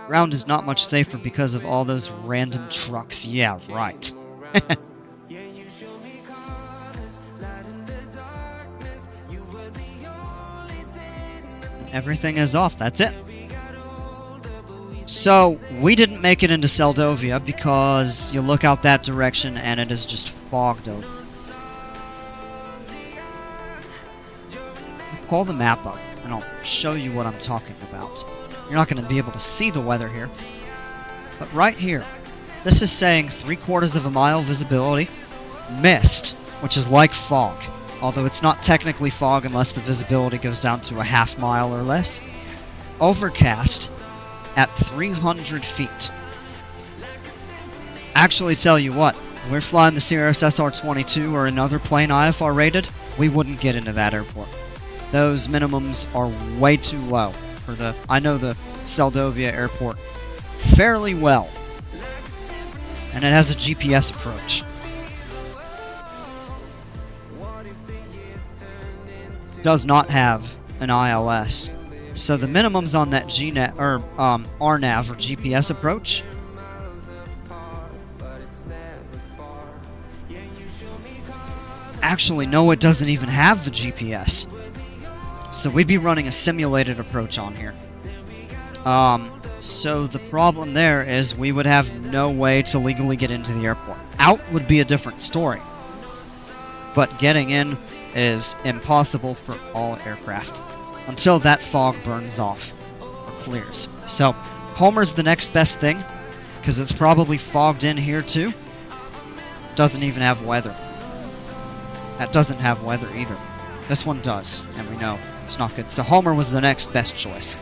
Ground is not much safer because of all those random trucks. Yeah, right. Everything is off, that's it. So, we didn't make it into Seldovia because you look out that direction and it is just fogged over. Pull the map up and I'll show you what I'm talking about. You're not going to be able to see the weather here. But right here, this is saying 3/4 of a mile visibility. Mist, which is like fog. Although it's not technically fog unless the visibility goes down to a half mile or less. Overcast at 300 feet. Actually, tell you what, we're flying the Cirrus SR-22 or another plane IFR rated, we wouldn't get into that airport. Those minimums are way too low for the... I know the Seldovia airport fairly well. And it has a GPS approach. Does not have an ILS. So the minimums on that GNet or RNAV or GPS approach actually no, it doesn't even have the GPS. So we'd be running a simulated approach on here. So the problem there is we would have no way to legally get into the airport. Out would be a different story. But getting in is impossible for all aircraft until that fog burns off or clears. So Homer's the next best thing because it's probably fogged in here too. Doesn't even have weather. That doesn't have weather either. This one does, and we know it's not good. So Homer was the next best choice.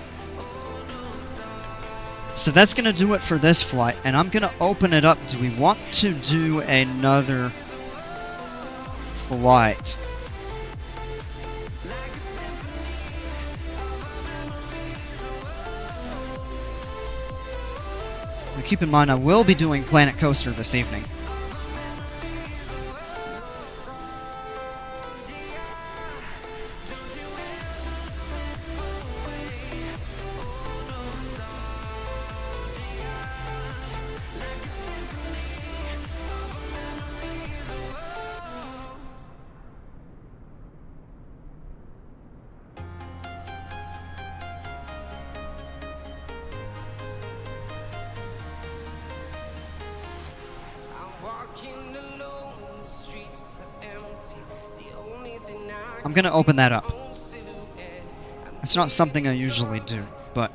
So that's going to do it for this flight, and I'm going to open it up. Do we want to do another flight? Now keep in mind, I will be doing Planet Coaster this evening. I'm gonna open that up. It's not something I usually do, but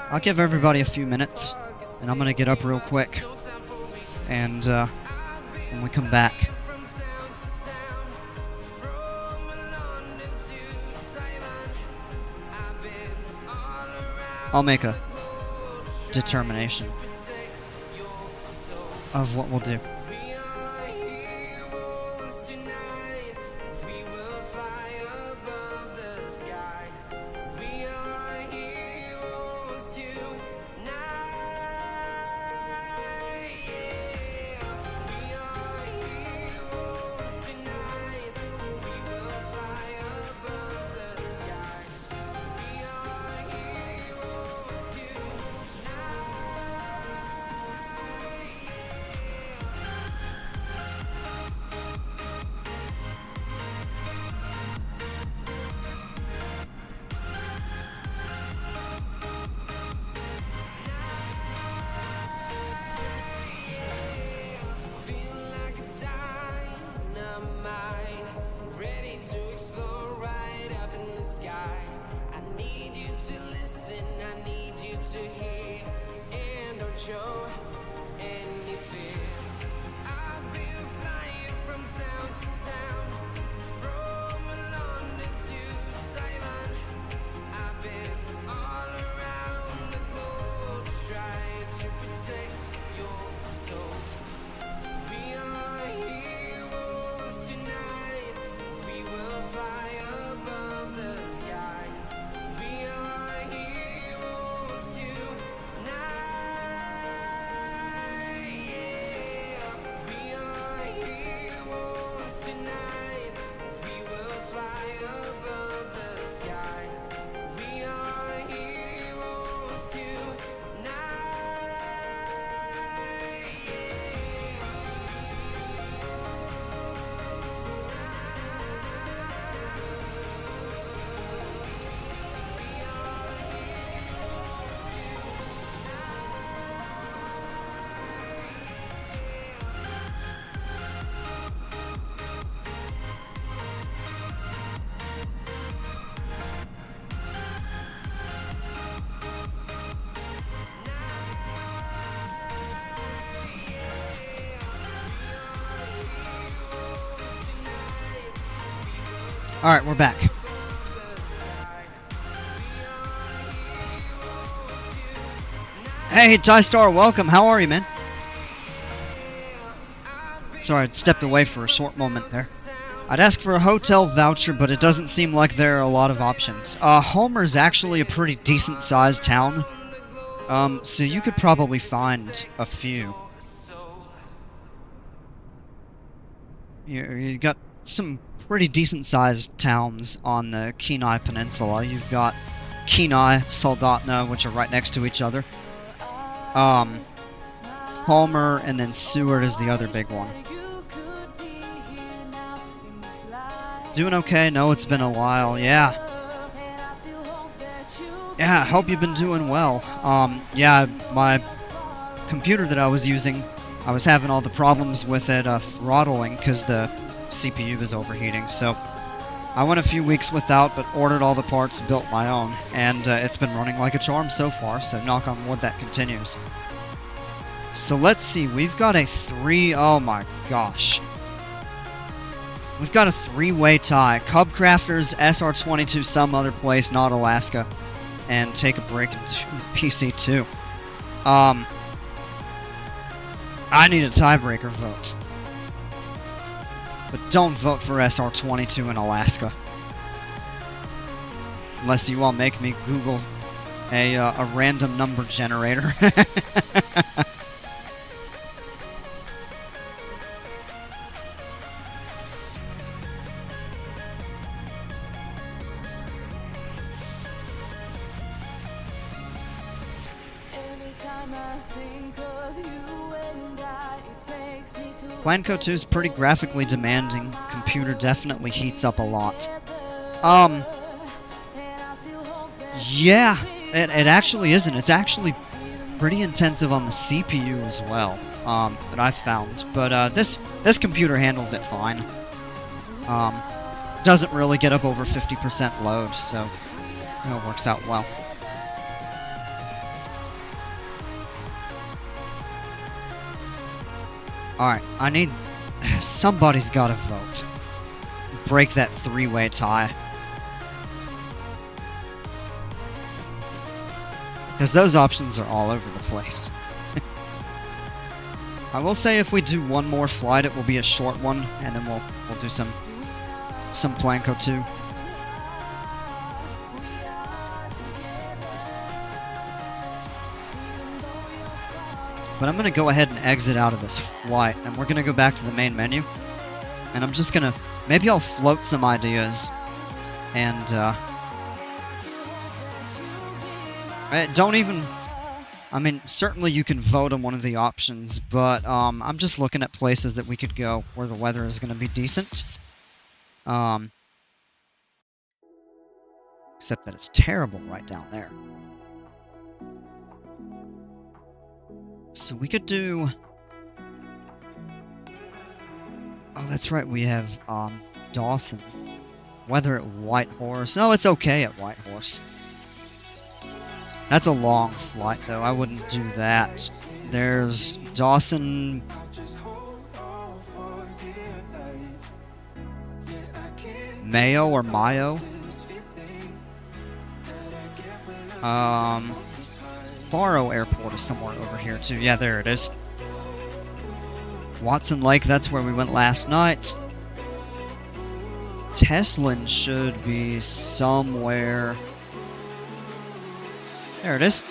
I'll give everybody a few minutes, and I'm gonna get up real quick, and when we come back, I'll make a determination of what we'll do. Alright, we're back. Hey, Ty-Star, welcome. How are you, man? Sorry, I stepped away for a short moment there. I'd ask for a hotel voucher, but it doesn't seem like there are a lot of options. Homer's actually a pretty decent-sized town. So you could probably find a few. You got some pretty decent-sized towns on the Kenai Peninsula. You've got Kenai, Soldotna, which are right next to each other. Homer, and then Seward is the other big one. Doing okay? No, it's been a while. Yeah. Yeah, I hope you've been doing well. Yeah, my computer that I was using, I was having all the problems with it throttling because the CPU is overheating, so I went a few weeks without, but ordered all the parts, built my own, and it's been running like a charm so far, so knock on wood that continues. So let's see, we've got a oh my gosh. We've got a three-way tie. CubCrafters, SR22, some other place, not Alaska, and take a break in PC2. I need a tiebreaker vote. But don't vote for SR22 in Alaska. Unless you all make me Google a random number generator. Planco 2 is pretty graphically demanding. Computer definitely heats up a lot. Yeah, it actually isn't. It's actually pretty intensive on the CPU as well, that I've found. But this computer handles it fine. Doesn't really get up over 50% load, so it works out well. Alright, I need... somebody's gotta vote. Break that three-way tie. Because those options are all over the place. I will say if we do one more flight, it will be a short one, and then we'll do some Planco 2. But I'm going to go ahead and exit out of this flight, and we're going to go back to the main menu. And I'm just going to... maybe I'll float some ideas. And, don't even... I mean, certainly you can vote on one of the options, but I'm just looking at places that we could go where the weather is going to be decent. Except that it's terrible right down there. So we could do... oh, that's right, we have Dawson. Weather at Whitehorse. Oh, it's okay at Whitehorse. That's a long flight, though. I wouldn't do that. There's Dawson... Mayo or Mayo? Faro Airport is somewhere over here, too. Yeah, there it is. Watson Lake, that's where we went last night. Teslin should be somewhere... there it is.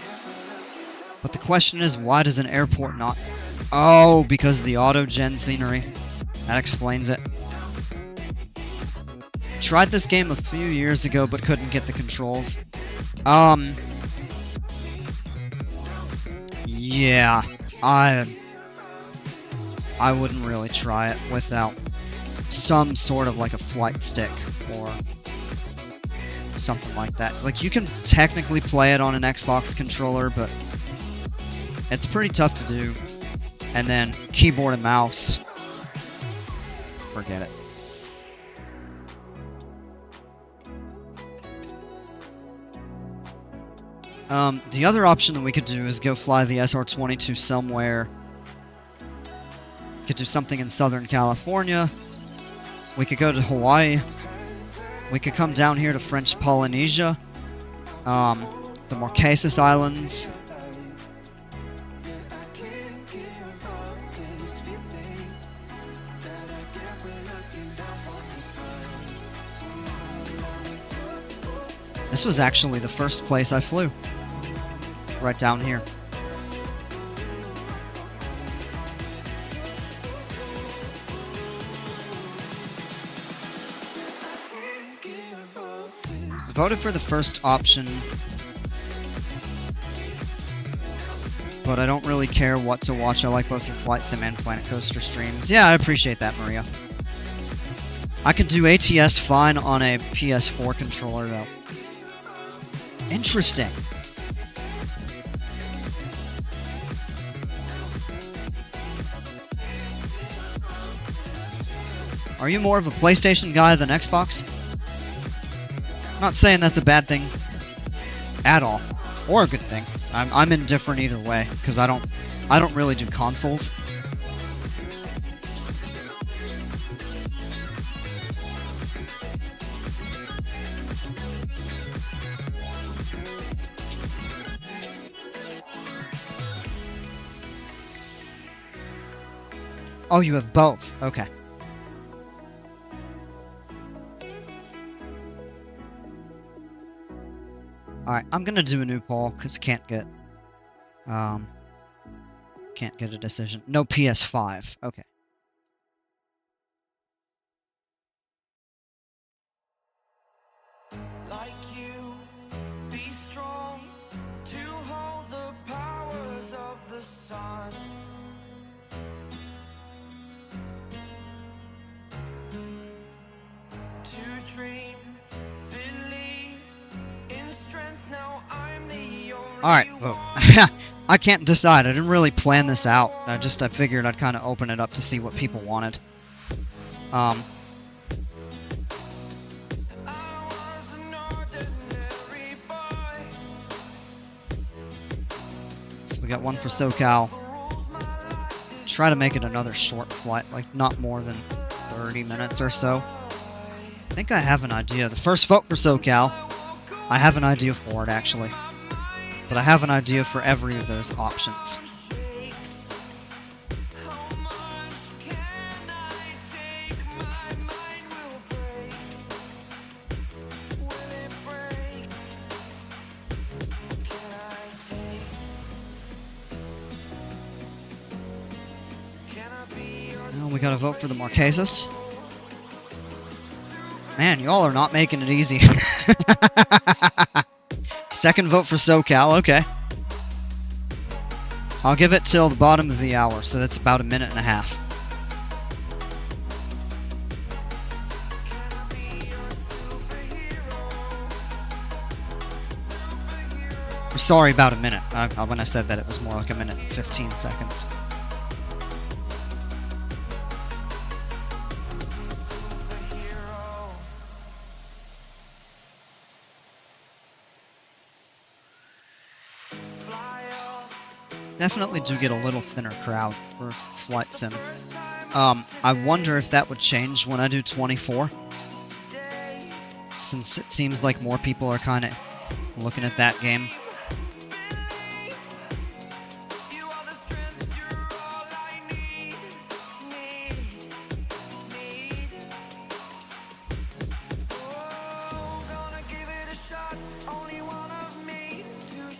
But the question is, why does an airport not... oh, because of the auto-gen scenery. That explains it. Tried this game a few years ago, but couldn't get the controls. Yeah, I wouldn't really try it without some sort of like a flight stick or something like that. Like, you can technically play it on an Xbox controller, but it's pretty tough to do. And then keyboard and mouse, forget it. The other option that we could do is go fly the SR-22 somewhere. Could do something in Southern California. We could go to Hawaii. We could come down here to French Polynesia, the Marquesas Islands. This was actually the first place I flew. Right down here. I voted for the first option, but I don't really care what to watch. I like both your Flight Sim and Planet Coaster streams. Yeah, I appreciate that, Maria. I could do ATS fine on a PS4 controller, though. Interesting. Are you more of a PlayStation guy than Xbox? Not saying that's a bad thing at all, or a good thing. I'm indifferent either way because I don't really do consoles. Oh, you have both. Okay. Alright, I'm gonna do a new poll, because can't get a decision. No PS5. Okay. Like you, be strong to hold the powers of the sun. To dream, believe in strength. Now I'm the only Alright, vote. I can't decide. I didn't really plan this out. I figured I'd kind of open it up to see what people wanted. So we got one for SoCal. Try to make it another short flight, like not more than 30 minutes or so. I think I have an idea. The first vote for SoCal, I have an idea for it actually. But I have an idea for every of those options. Well, we gotta vote for the Marquesas. Man, y'all are not making it easy. Second vote for SoCal, okay. I'll give it till the bottom of the hour, so that's about a minute and a half. Or sorry, about a minute. When I said that, it was more like a minute and 15 seconds. Definitely do get a little thinner crowd for Flight Sim. I wonder if that would change when I do 24. Since it seems like more people are kind of looking at that game.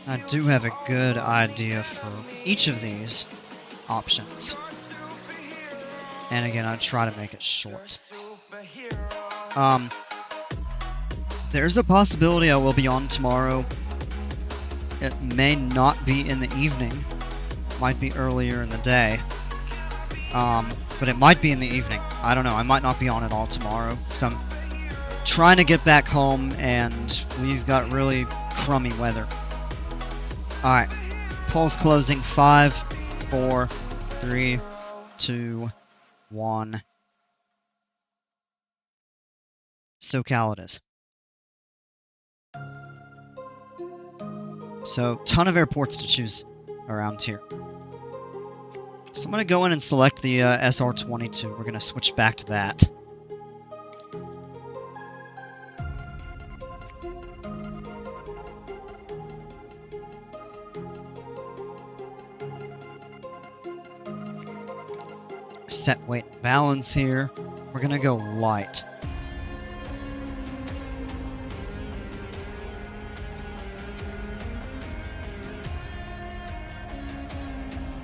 I do have a good idea for each of these options. And again, I'll try to make it short. There's a possibility I will be on tomorrow. It may not be in the evening. Might be earlier in the day. But it might be in the evening. I don't know. I might not be on at all tomorrow. So I'm trying to get back home and we've got really crummy weather. Alright, poll's closing. 5, 4, 3, 2, 1. SoCal it is. So, ton of airports to choose around here. So I'm going to go in and select the SR-22. We're going to switch back to that. set weight and balance here. We're gonna go light.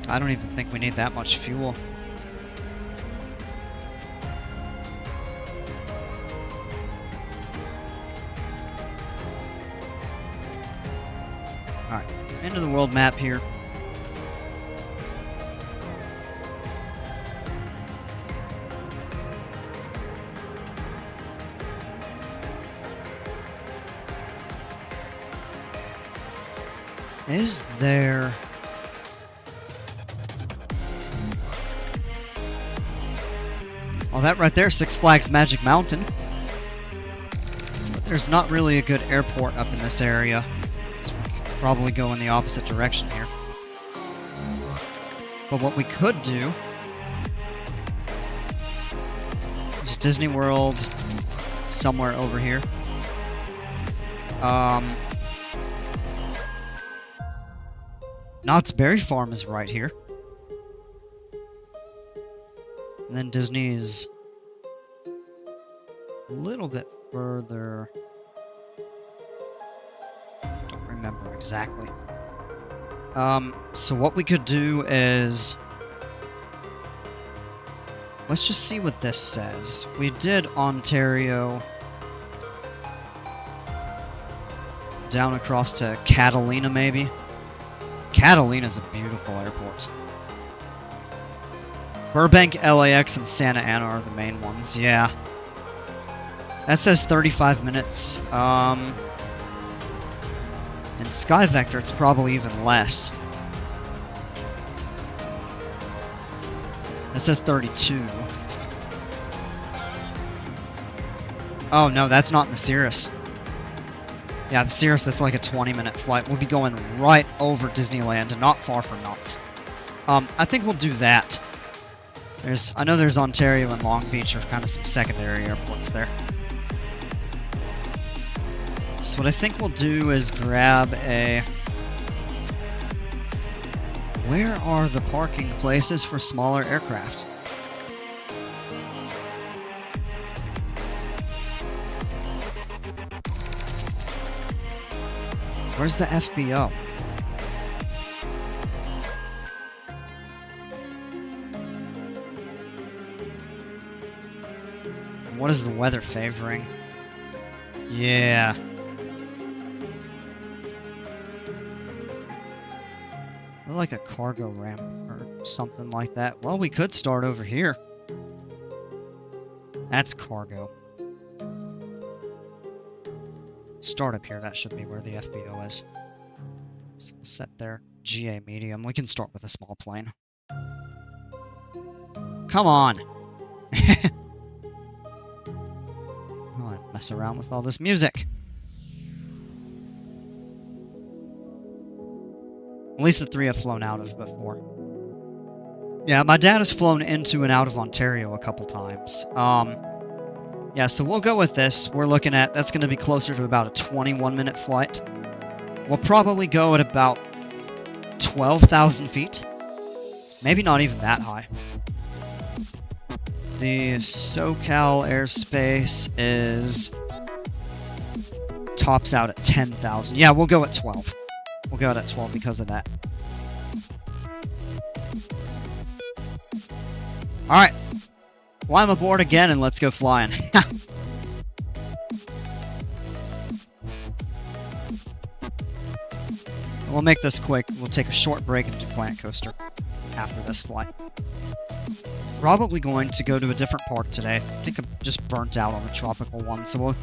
I don't even think we need that much fuel. Alright, into the world map here. Is there... Oh, that right there, Six Flags Magic Mountain. But there's not really a good airport up in this area. So we could probably go in the opposite direction here. But what we could do is Disney World somewhere over here. Knott's Berry Farm is right here. And then Disney's a little bit further. Don't remember exactly. So what we could do is... Let's just see what this says. We did Ontario down across to Catalina, maybe. Catalina's a beautiful airport. Burbank, LAX, and Santa Ana are the main ones, yeah. That says 35 minutes. In Sky Vector, it's probably even less. That says 32. Oh no, that's not in the Cirrus. Yeah, the Cirrus, that's like a 20-minute flight. We'll be going right over Disneyland, not far from Knott's. I think we'll do that. I know there's Ontario and Long Beach are kind of some secondary airports there. So what I think we'll do is grab a... Where are the parking places for smaller aircraft? Where's the FBO? What is the weather favoring? Yeah. Like a cargo ramp or something like that. Well, we could start over here. That's cargo. Start up here. That should be where the FBO is. So we'll set there. GA medium. We can start with a small plane. Come on! I want to mess around with all this music. At least the three have flown out of before. Yeah, my dad has flown into and out of Ontario a couple times. Yeah, so we'll go with this. We're looking at, that's going to be closer to about a 21-minute flight. We'll probably go at about 12,000 feet. Maybe not even that high. The SoCal airspace tops out at 10,000. Yeah, we'll go at 12. We'll go at 12 because of that. Alright. Climb aboard again and let's go flying. We'll make this quick. We'll take a short break and do Plant Coaster after this flight. Probably going to go to a different park today. I think I'm just burnt out on the tropical one, so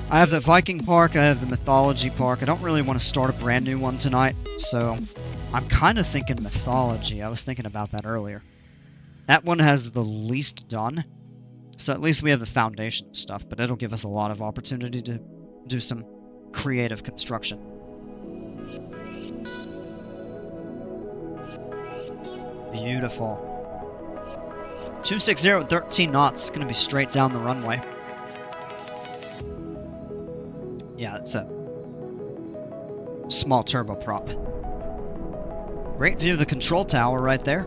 I have the Viking Park, I have the Mythology Park. I don't really want to start a brand new one tonight, so I'm kind of thinking Mythology. I was thinking about that earlier. That one has the least done, so at least we have the foundation stuff, but it'll give us a lot of opportunity to do some creative construction. Beautiful. 260 at 13 knots. It's going to be straight down the runway. Yeah, it's a small turboprop. Great view of the control tower right there.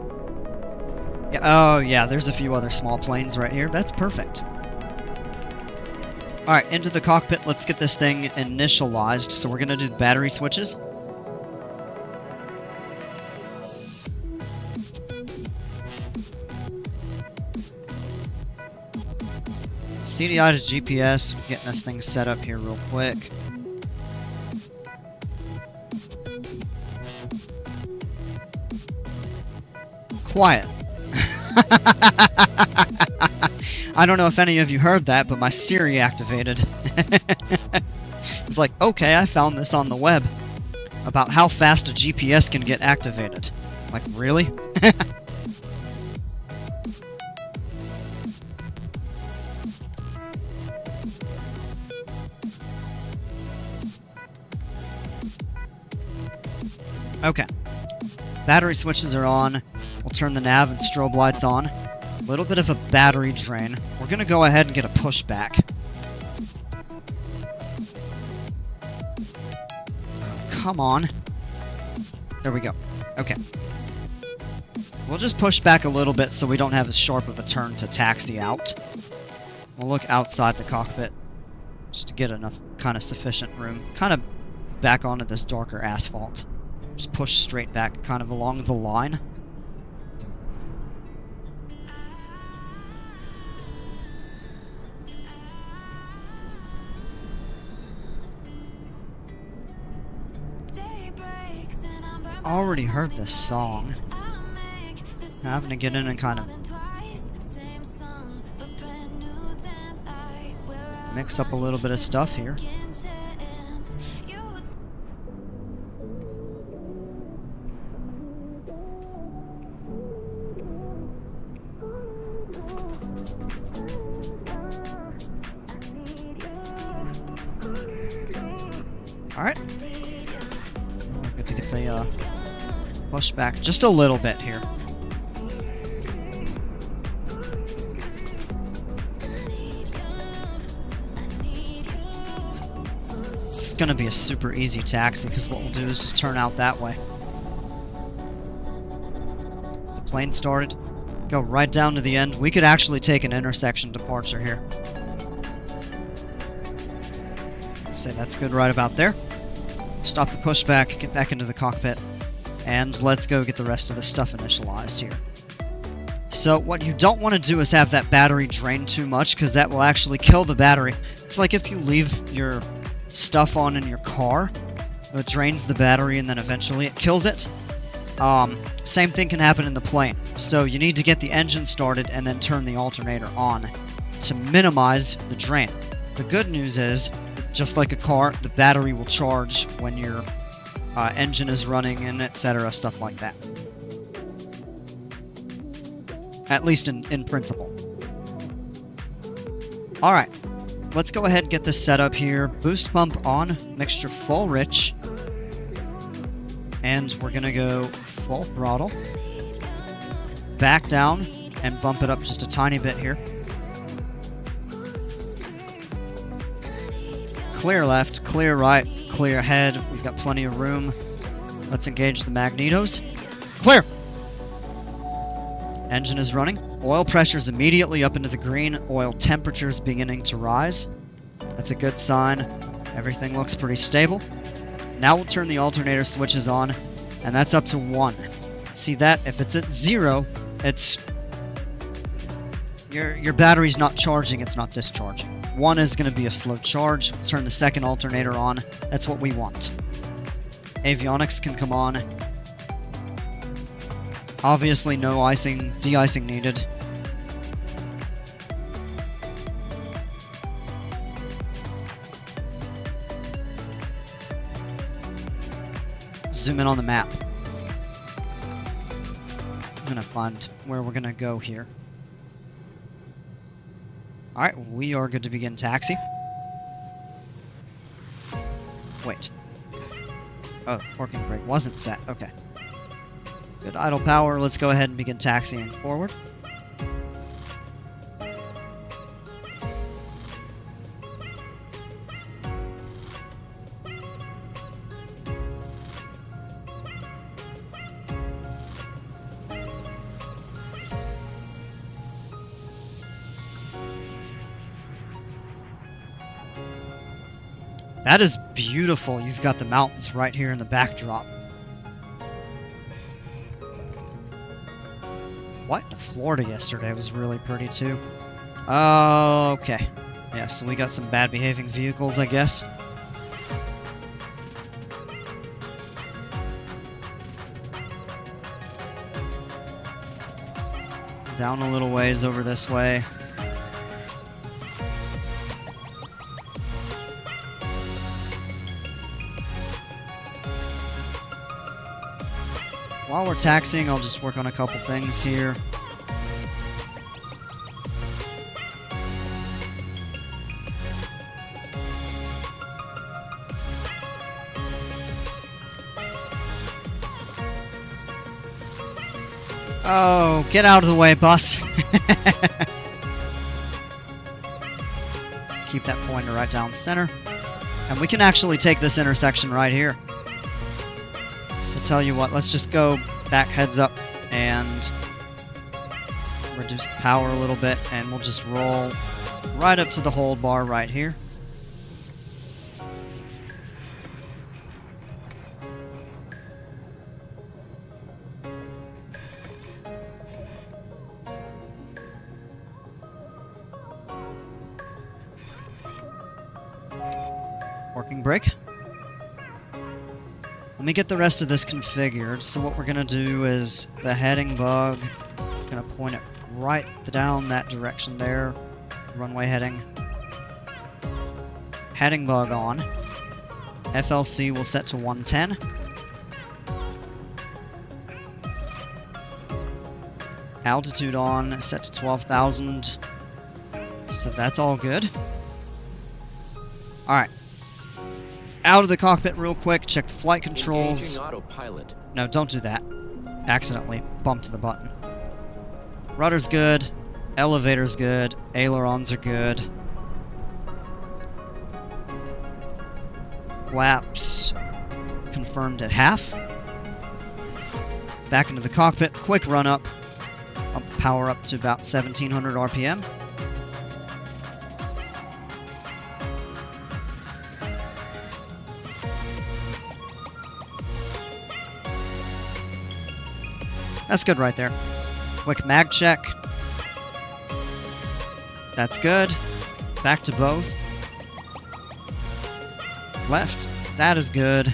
Yeah, oh, yeah, there's a few other small planes right here. That's perfect. Alright, into the cockpit. Let's get this thing initialized. So we're going to do the battery switches. CDI to GPS. We're getting this thing set up here real quick. Quiet. I don't know if any of you heard that, but my Siri activated. It's like, okay, I found this on the web about how fast a GPS can get activated. Like, really? Okay. Battery switches are on. We'll turn the nav and strobe lights on. A little bit of a battery drain. We're going to go ahead and get a pushback. Come on. There we go. Okay. We'll just push back a little bit so we don't have as sharp of a turn to taxi out. We'll look outside the cockpit just to get enough kind of sufficient room. Kind of back onto this darker asphalt. Just push straight back kind of along the line. Already heard this song. Having to get in and kind of mix up a little bit of stuff here. Alright. We're good to get the push back just a little bit here. This is going to be a super easy taxi because what we'll do is just turn out that way. The plane started. Go right down to the end. We could actually take an intersection departure here. Say that's good right about there. Stop the pushback, get back into the cockpit, and let's go get the rest of the stuff initialized here. So what you don't want to do is have that battery drain too much, because that will actually kill the battery. It's like if you leave your stuff on in your car, it drains the battery and then eventually it kills it. Same thing can happen in the plane. So you need to get the engine started and then turn the alternator on to minimize the drain. The good news is, just like a car, the battery will charge when your engine is running and etc. stuff like that. At least in principle. Alright, let's go ahead and get this set up here. Boost pump on, mixture full rich. And we're going to go full throttle. Back down and bump it up just a tiny bit here. Clear left, clear right, clear ahead. We've got plenty of room. Let's engage the magnetos. Clear! Engine is running. Oil pressure is immediately up into the green. Oil temperature is beginning to rise. That's a good sign. Everything looks pretty stable. Now we'll turn the alternator switches on, and that's up to 1. See that? If it's at 0, it's... Your battery's not charging, it's not discharging. 1 is going to be a slow charge. Turn the second alternator on. That's what we want. Avionics can come on. Obviously no icing, de-icing needed. Zoom in on the map. I'm going to find where we're going to go here. Alright, we are good to begin taxi. Wait. Oh, parking brake wasn't set. Okay. Good idle power. Let's go ahead and begin taxiing forward. That is beautiful. You've got the mountains right here in the backdrop. What? Florida yesterday was really pretty too. Okay. Yeah, so we got some bad behaving vehicles, I guess. Down a little ways over this way. While we're taxiing, I'll just work on a couple things here. Oh, get out of the way, bus. Keep that pointer right down center. And we can actually take this intersection right here. So tell you what, let's just go back heads up and reduce the power a little bit, and we'll just roll right up to the hold bar right here. Working brake. Let me get the rest of this configured. So what we're going to do is the heading bug, going to point it right down that direction there. Runway heading. Heading bug on. FLC will set to 110. Altitude on, set to 12,000. So that's all good. Alright. Out of the cockpit real quick, check the flight controls. Autopilot. No, don't do that. Accidentally bumped the button. Rudder's good. Elevator's good. Ailerons are good. Flaps confirmed at half. Back into the cockpit, quick run up. Power up to about 1700 RPM. That's good right there. Quick mag check. That's good. Back to both. Left. That is good.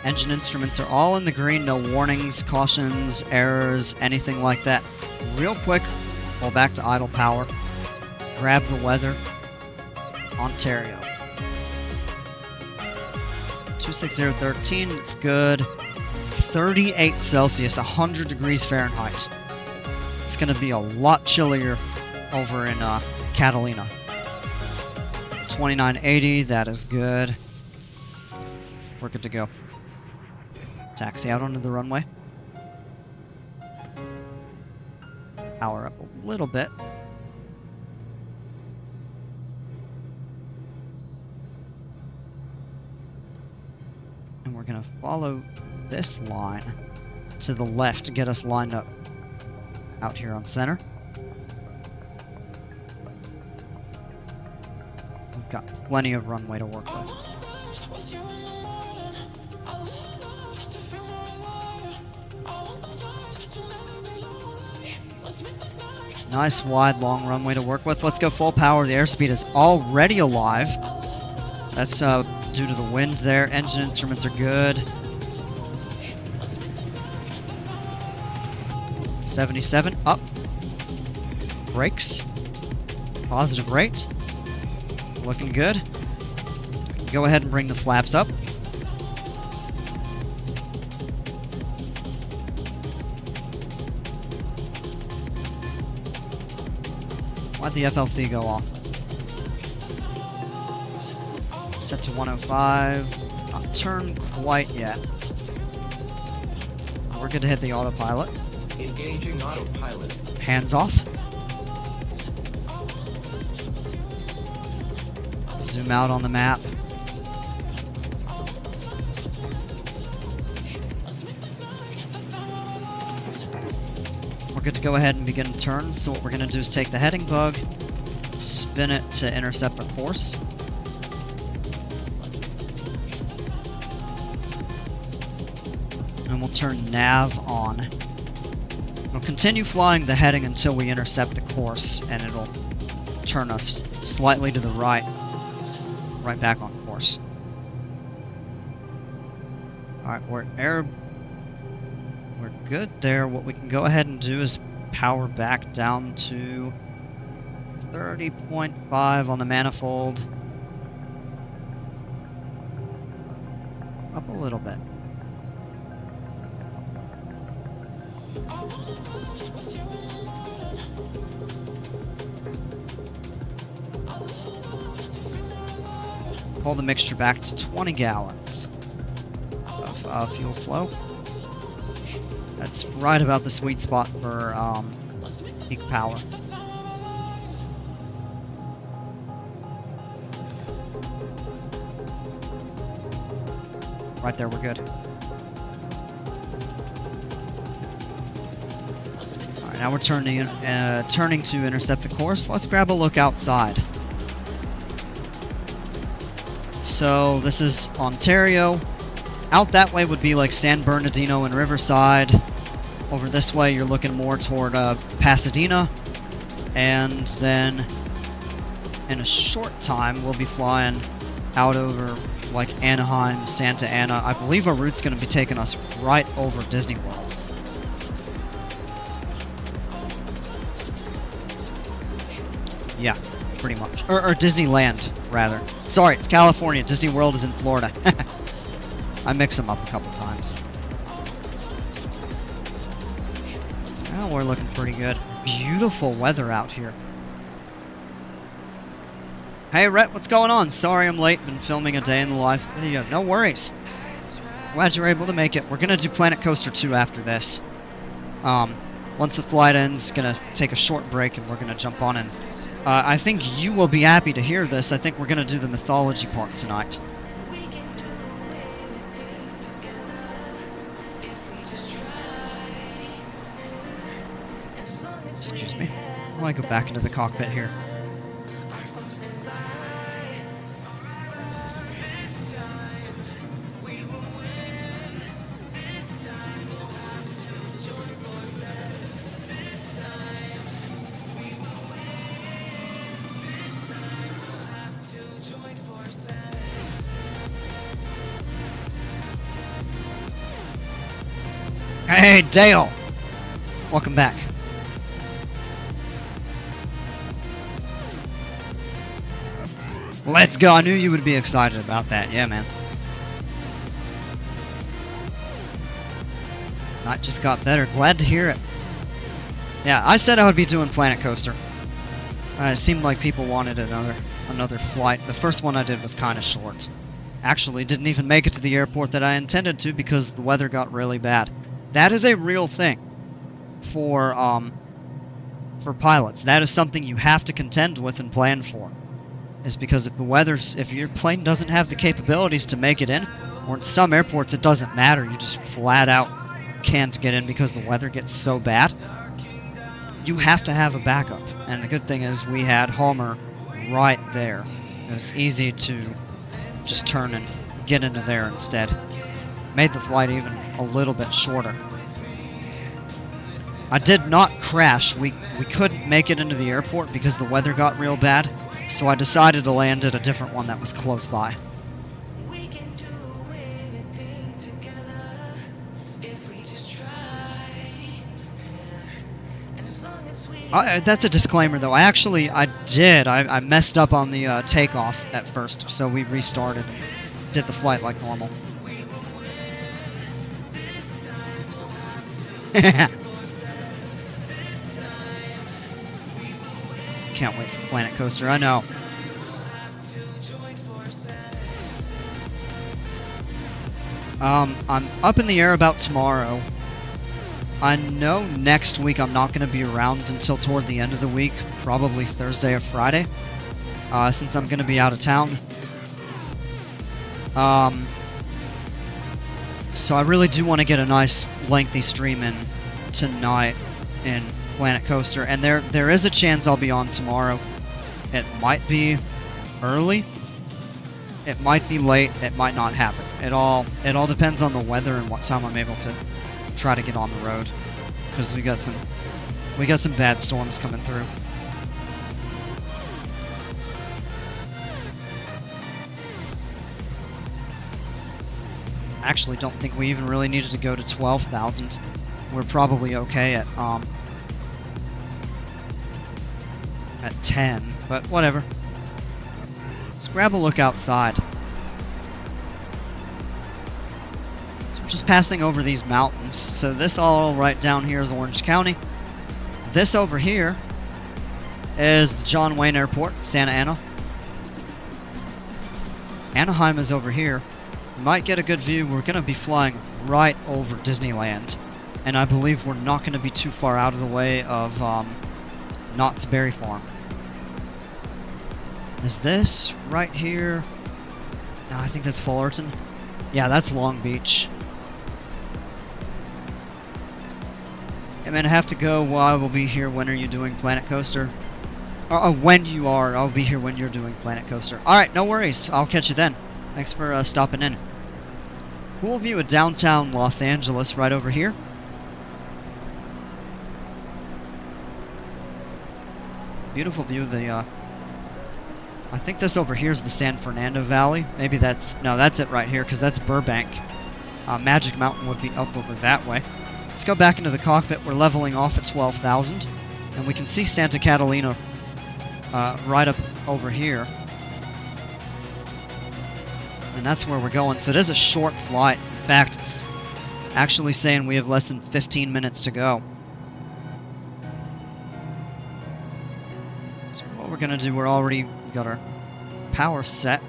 Engine instruments are all in the green. No warnings, cautions, errors, anything like that. Real quick, pull back to idle power. Grab the weather. Ontario. 26013, it's good. 38 Celsius, 100 degrees Fahrenheit. It's going to be a lot chillier over in Catalina. 2980, that is good. We're good to go. Taxi out onto the runway. Power up a little bit. And we're going to follow this line to the left to get us lined up out here on center. We've got plenty of runway to work with. Nice wide long runway to work with. Let's go full power. The airspeed is already alive. That's due to the wind there. Engine instruments are good. 77 up. Brakes. Positive rate. Looking good. Go ahead and bring the flaps up. Why'd the FLC go off? Set to 105. Not turned quite yet. We're good to hit the autopilot. Engaging autopilot. Hands off. Zoom out on the map. We're good to go ahead and begin turns. So what we're going to do is take the heading bug, spin it to intercept our course. And we'll turn nav on. We'll continue flying the heading until we intercept the course, and it'll turn us slightly to the right. Right back on course. Alright, we're good there. What we can go ahead and do is power back down to 30.5 on the manifold. Up a little bit. Pull the mixture back to 20 gallons of fuel flow. That's right about the sweet spot for peak power. Right there, we're good. Alright, now we're turning to intercept the course. Let's grab a look outside. So this is Ontario. Out that way would be like San Bernardino and Riverside. Over this way you're looking more toward Pasadena. And then in a short time we'll be flying out over like Anaheim, Santa Ana. I believe our route's going to be taking us right over Disney World. Yeah, pretty much. Or Disneyland, rather. Sorry, it's California. Disney World is in Florida. I mix them up a couple times. Now we're looking pretty good. Beautiful weather out here. Hey Rhett, what's going on? Sorry I'm late. Been filming a day in the life video. No worries. Glad you're able to make it. We're gonna do Planet Coaster 2 after this. Once the flight ends, gonna take a short break and we're gonna jump on in. I think you will be happy to hear this. I think we're gonna do the mythology part tonight. Excuse me. How do I go back into the cockpit here? Hey, Dale! Welcome back. Let's go. I knew you would be excited about that. Yeah, man. Night just got better. Glad to hear it. Yeah, I said I would be doing Planet Coaster. It seemed like people wanted another flight. The first one I did was kind of short. Actually, didn't even make it to the airport that I intended to because the weather got really bad. That is a real thing for pilots. That is something you have to contend with and plan for. Is because if your plane doesn't have the capabilities to make it in, or in some airports it doesn't matter, you just flat out can't get in because the weather gets so bad, you have to have a backup. And the good thing is we had Homer right there. It was easy to just turn and get into there instead. Made the flight even a little bit shorter. I did not crash. We couldn't make it into the airport because the weather got real bad, so I decided to land at a different one that was close by. That's a disclaimer though. I messed up on the takeoff at first, so we restarted and did the flight like normal. Can't wait for Planet Coaster, I know. I'm up in the air about tomorrow. I know next week I'm not going to be around until toward the end of the week, probably Thursday or Friday, since I'm going to be out of town. So I really do want to get a nice lengthy stream in tonight in Planet Coaster, and there is a chance I'll be on tomorrow. It might be early. It might be late. It might not happen. It all depends on the weather and what time I'm able to try to get on the road, because we got some bad storms coming through. Actually, don't think we even really needed to go to 12,000. We're probably okay at 10, but whatever. Let's grab a look outside. So we're just passing over these mountains. So this all right down here is Orange County. This over here is the John Wayne Airport, Santa Ana. Anaheim is over here. You might get a good view. We're going to be flying right over Disneyland. And I believe we're not going to be too far out of the way of Knott's Berry Farm. Is this right here? No, I think that's Fullerton. Yeah, that's Long Beach. I'm going to have to go while I will be here. When are you doing Planet Coaster? When you are, I'll be here when you're doing Planet Coaster. Alright, no worries. I'll catch you then. Thanks for stopping in. Cool view of downtown Los Angeles right over here. Beautiful view of the, I think this over here is the San Fernando Valley. Maybe that's, no, that's it right here, because that's Burbank. Magic Mountain would be up over that way. Let's go back into the cockpit. We're leveling off at 12,000. And we can see Santa Catalina right up over here. And that's where we're going. So it is a short flight. In fact, it's actually saying we have less than 15 minutes to go. So what we're going to do, we're already got our power set.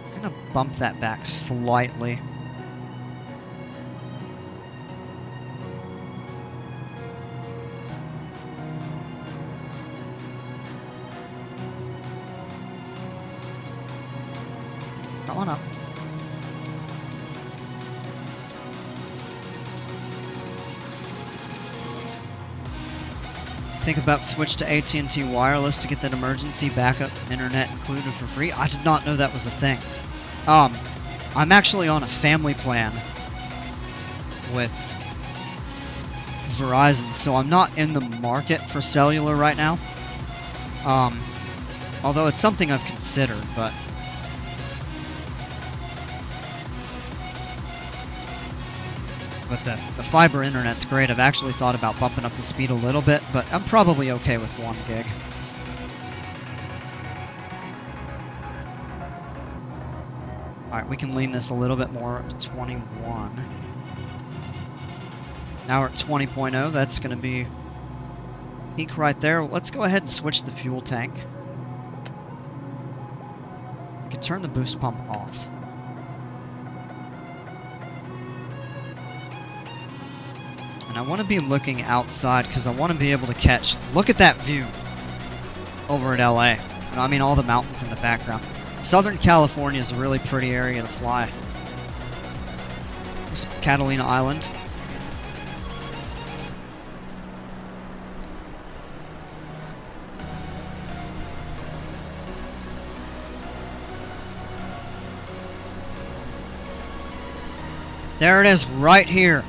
We're going to bump that back slightly. Come on up. Think about switch to AT&T Wireless to get that emergency backup internet included for free. I did not know that was a thing. I'm actually on a family plan with Verizon, so I'm not in the market for cellular right now. Although it's something I've considered, but the fiber internet's great. I've actually thought about bumping up the speed a little bit, but I'm probably okay with 1 gig. Alright, we can lean this a little bit more up to 21. Now we're at 20.0. That's going to be peak right there. Let's go ahead and switch the fuel tank. We can turn the boost pump off. And I want to be looking outside because I want to be able to catch. Look at that view over at LA. I mean, all the mountains in the background. Southern California is a really pretty area to fly. There's Catalina Island. There it is, right here.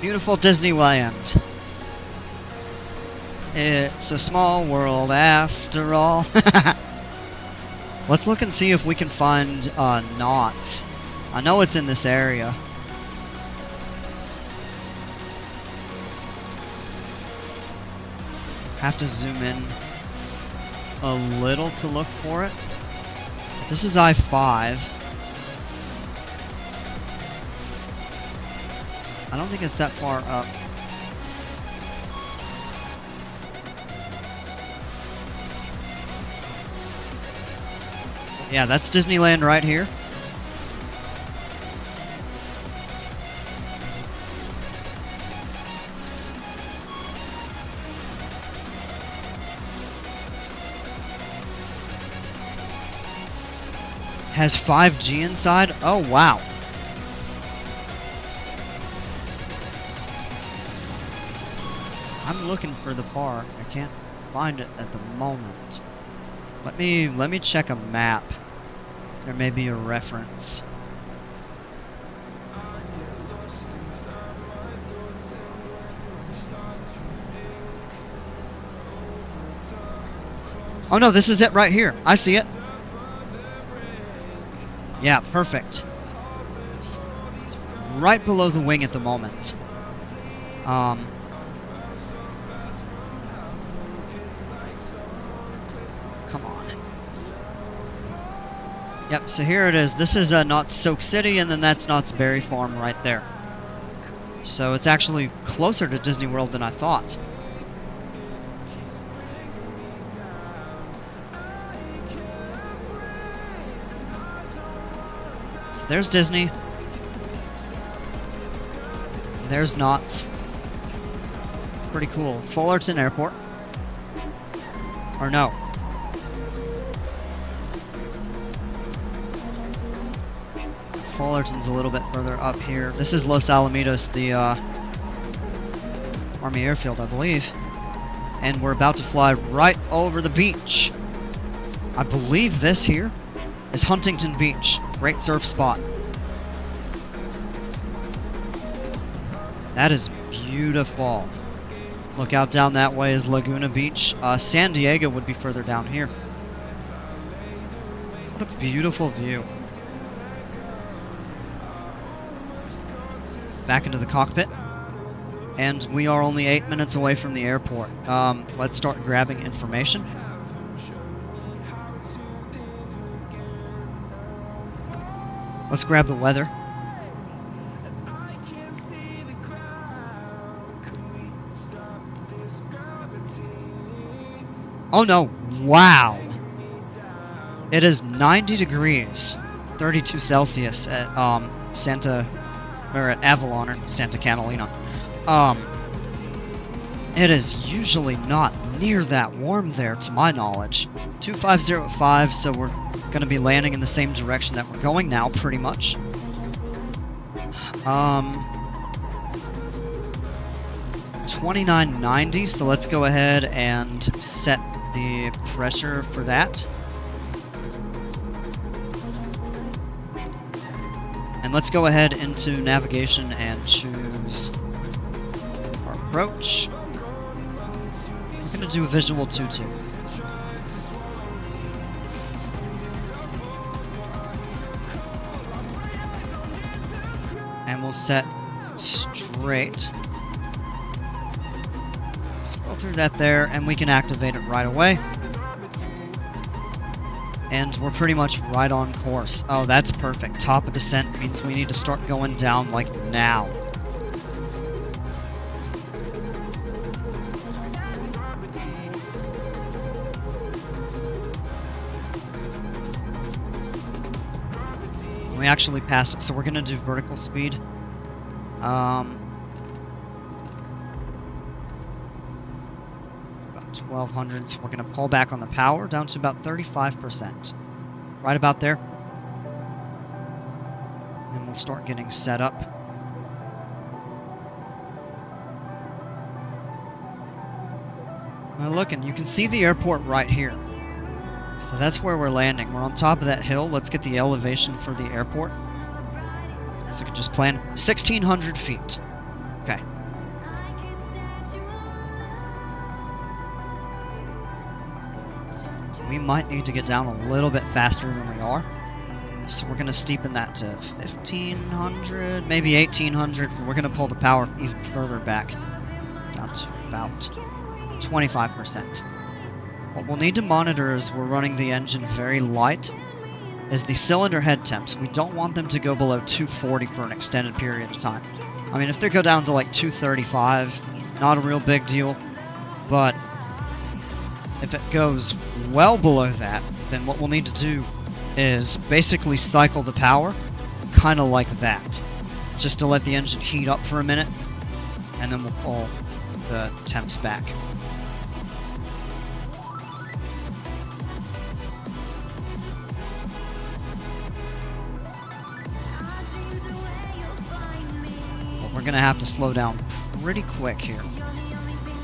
Beautiful Disneyland. It's a small world after all. Let's look and see if we can find Knott's. I know it's in this area. Have to zoom in a little to look for it. This is I-5. I don't think it's that far up. Yeah, that's Disneyland right here. Has 5G inside? Oh, wow. I'm looking for the park. I can't find it at the moment. Let me check a map. There may be a reference. Oh no, this is it right here. I see it. Yeah, perfect. It's right below the wing at the moment. Come on. Yep, so here it is. This is Knott's Soak City, and then that's Knott's Berry Farm right there. So it's actually closer to Disney World than I thought. So there's Disney. There's Knott's. Pretty cool. Fullerton Airport. Or no. Fullerton's a little bit further up here. This is Los Alamitos, the Army Airfield, I believe. And we're about to fly right over the beach. I believe this here is Huntington Beach. Great surf spot. That is beautiful. Look out down that way is Laguna Beach. San Diego would be further down here. What a beautiful view. Back into the cockpit. And we are only 8 minutes away from the airport. Let's start grabbing information. Let's grab the weather. Oh no, wow. It is 90 degrees, 32 Celsius at at Avalon or Santa Catalina. It is usually not near that warm there to my knowledge. 2505, so we're going to be landing in the same direction that we're going now, pretty much. 2990, so let's go ahead and set the pressure for that. And let's go ahead into navigation and choose our approach. We're going to do a visual 2-2. And we'll set straight. Scroll through that there, and we can activate it right away. And we're pretty much right on course. Oh, that's perfect. Top of descent means we need to start going down, like, now. We actually passed it, so we're going to do vertical speed. About 1200, so we're going to pull back on the power down to about 35%. Right about there. And we'll start getting set up. Now look, and you can see the airport right here. So that's where we're landing. We're on top of that hill. Let's get the elevation for the airport. So we can just plan 1,600 feet. Okay. We might need to get down a little bit faster than we are. So we're going to steepen that to 1,500, maybe 1,800. We're going to pull the power even further back, down to about 25%. What we'll need to monitor as we're running the engine very light is the cylinder head temps. We don't want them to go below 240 for an extended period of time. I mean, if they go down to like 235, not a real big deal, but if it goes well below that, then what we'll need to do is basically cycle the power, kind of like that, just to let the engine heat up for a minute, and then we'll pull the temps back. We're going to have to slow down pretty quick here.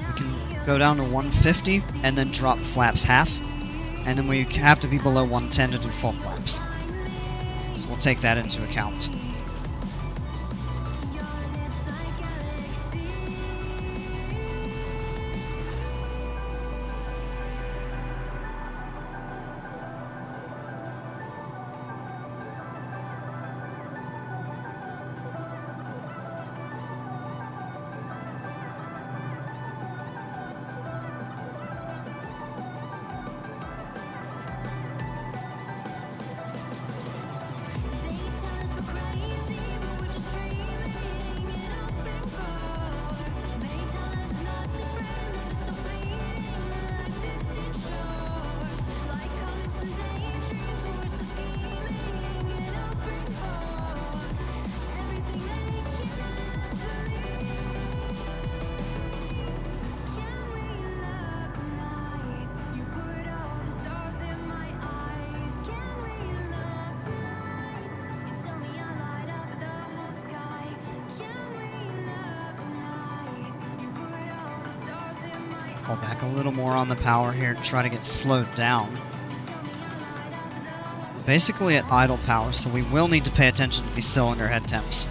We can go down to 150 and then drop flaps half. And then we have to be below 110 to do full flaps. So we'll take that into account. Pull back a little more on the power here to try to get slowed down. Basically at idle power, so we will need to pay attention to these cylinder head temps,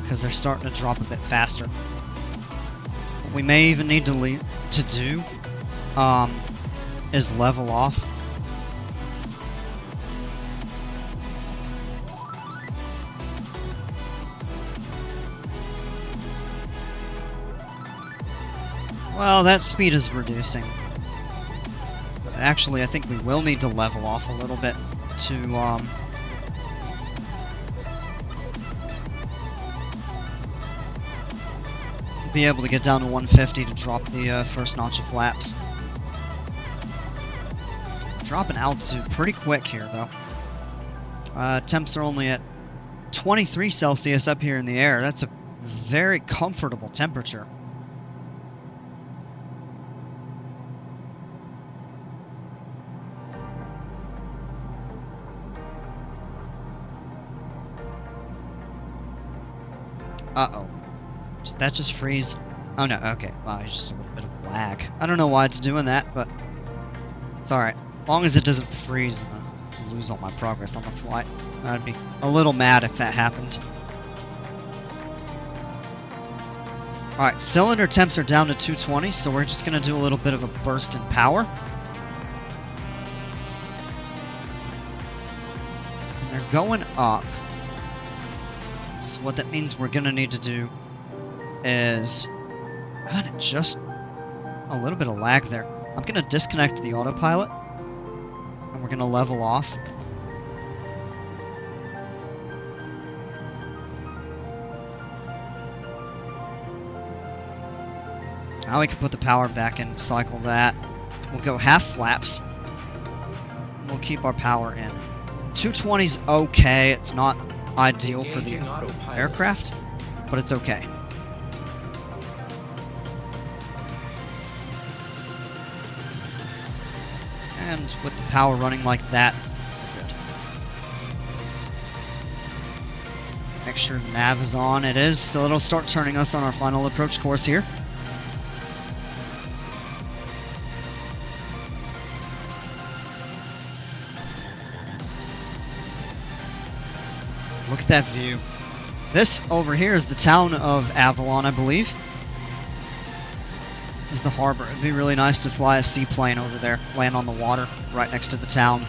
because they're starting to drop a bit faster. What we may even need to do is level off. Well, that speed is reducing. But actually, I think we will need to level off a little bit to be able to get down to 150 to drop the first notch of flaps. Dropping altitude pretty quick here, though. Temps are only at 23 Celsius up here in the air. That's a very comfortable temperature. Uh-oh. Did that just freeze? Oh no, okay. Wow, it's just a little bit of lag. I don't know why it's doing that, but it's alright. As long as it doesn't freeze and I lose all my progress on the flight. I'd be a little mad if that happened. Alright, cylinder temps are down to 220, so we're just going to do a little bit of a burst in power. And they're going up. So what that means we're going to need to do is... God, just a little bit of lag there. I'm going to disconnect the autopilot. And we're going to level off. Now we can put the power back in, cycle that. We'll go half flaps. We'll keep our power in. 220's okay. It's not ideal for the aircraft, but it's okay. And with the power running like that, we're good. Make sure the nav is on. It is, so it'll start turning us on our final approach course here. Look at that view. This over here is the town of Avalon, I believe. This is the harbor. It'd be really nice to fly a seaplane over there, land on the water right next to the town.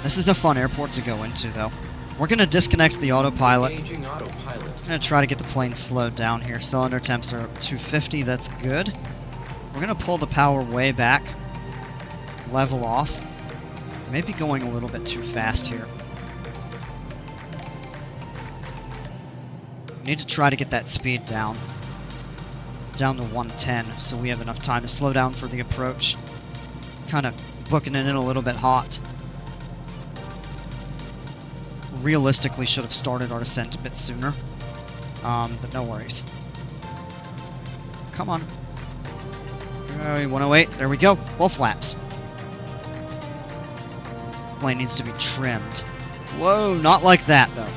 This is a fun airport to go into, though. We're going to disconnect the autopilot. Engaging autopilot. Going to try to get the plane slowed down here. Cylinder temps are 250. That's good. We're going to pull the power way back. Level off. Maybe going a little bit too fast here. Need to try to get that speed down to 110 so we have enough time to slow down for the approach. Kind of booking it in a little bit hot. Realistically should have started our descent a bit sooner, but no worries. Come on. 108, there we go, full flaps. Plane needs to be trimmed. Whoa, not like that though.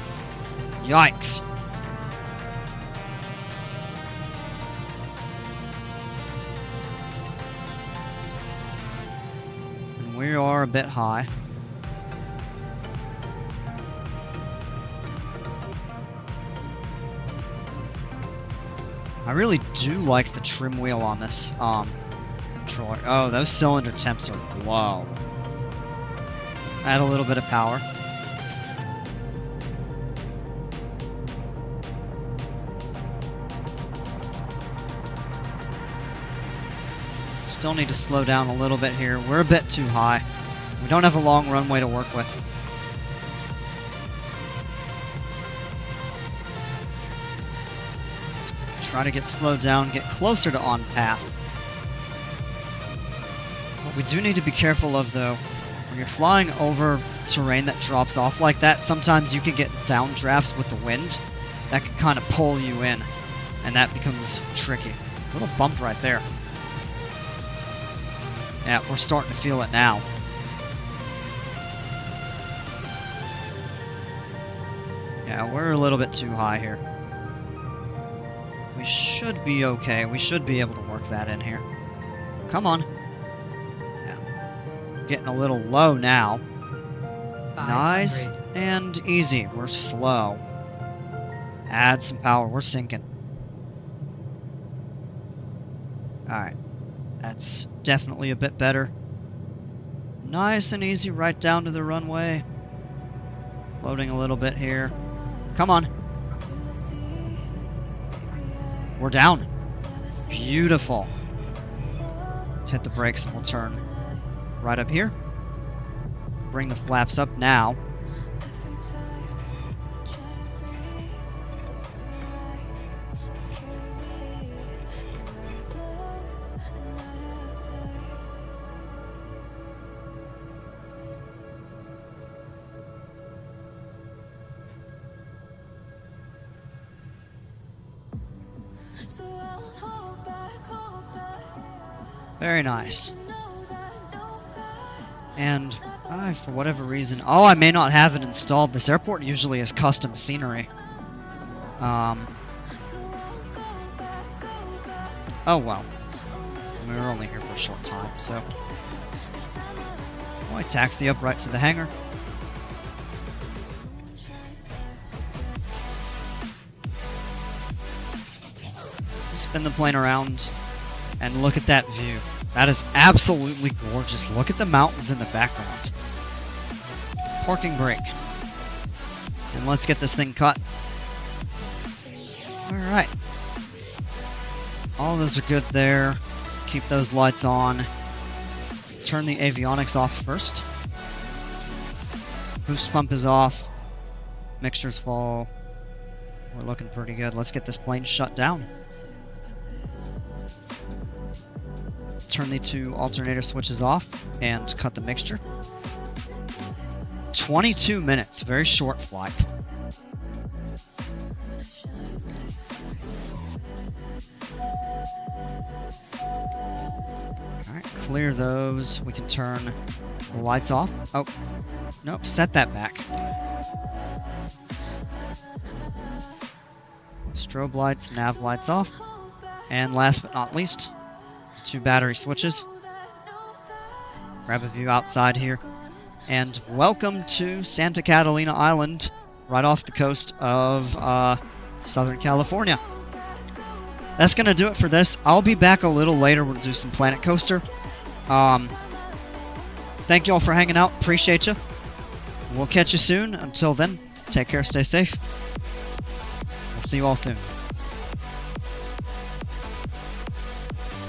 We are a bit high. I really do like the trim wheel on this controller. Oh, those cylinder temps are low. Add a little bit of power. Still need to slow down a little bit here. We're a bit too high. We don't have a long runway to work with. Let's try to get slowed down, get closer to on path. What we do need to be careful of, though, when you're flying over terrain that drops off like that, sometimes you can get downdrafts with the wind. That can kind of pull you in, and that becomes tricky. A little bump right there. Yeah, we're starting to feel it now. Yeah, we're a little bit too high here. We should be okay. We should be able to work that in here. Come on. Yeah. Getting a little low now. Nice and easy. We're slow. Add some power. We're sinking. Alright. That's definitely a bit better. Nice and easy right down to the runway. Loading a little bit here. Come on. We're down. Beautiful. Let's hit the brakes and we'll turn right up here. Bring the flaps up now. Very nice. And for whatever reason, oh, I may not have it installed. This airport usually has custom scenery. Oh well. We were only here for a short time, so. Oh, I taxi up right to the hangar. Spin the plane around. And look at that view. That is absolutely gorgeous. Look at the mountains in the background. Parking brake. And let's get this thing cut. Alright. All those are good there. Keep those lights on. Turn the avionics off first. Boost pump is off. Mixtures full. We're looking pretty good. Let's get this plane shut down. Turn the two alternator switches off and cut the mixture. 22 minutes, very short flight. Alright, clear those. We can turn the lights off. Oh, nope, set that back. Strobe lights, nav lights off. And last but not least, two battery switches. Grab a view outside here. And welcome to Santa Catalina Island, right off the coast of Southern California. That's going to do it for this. I'll be back a little later. We'll do some Planet Coaster. Thank you all for hanging out. Appreciate you. We'll catch you soon. Until then, take care, stay safe. We'll see you all soon.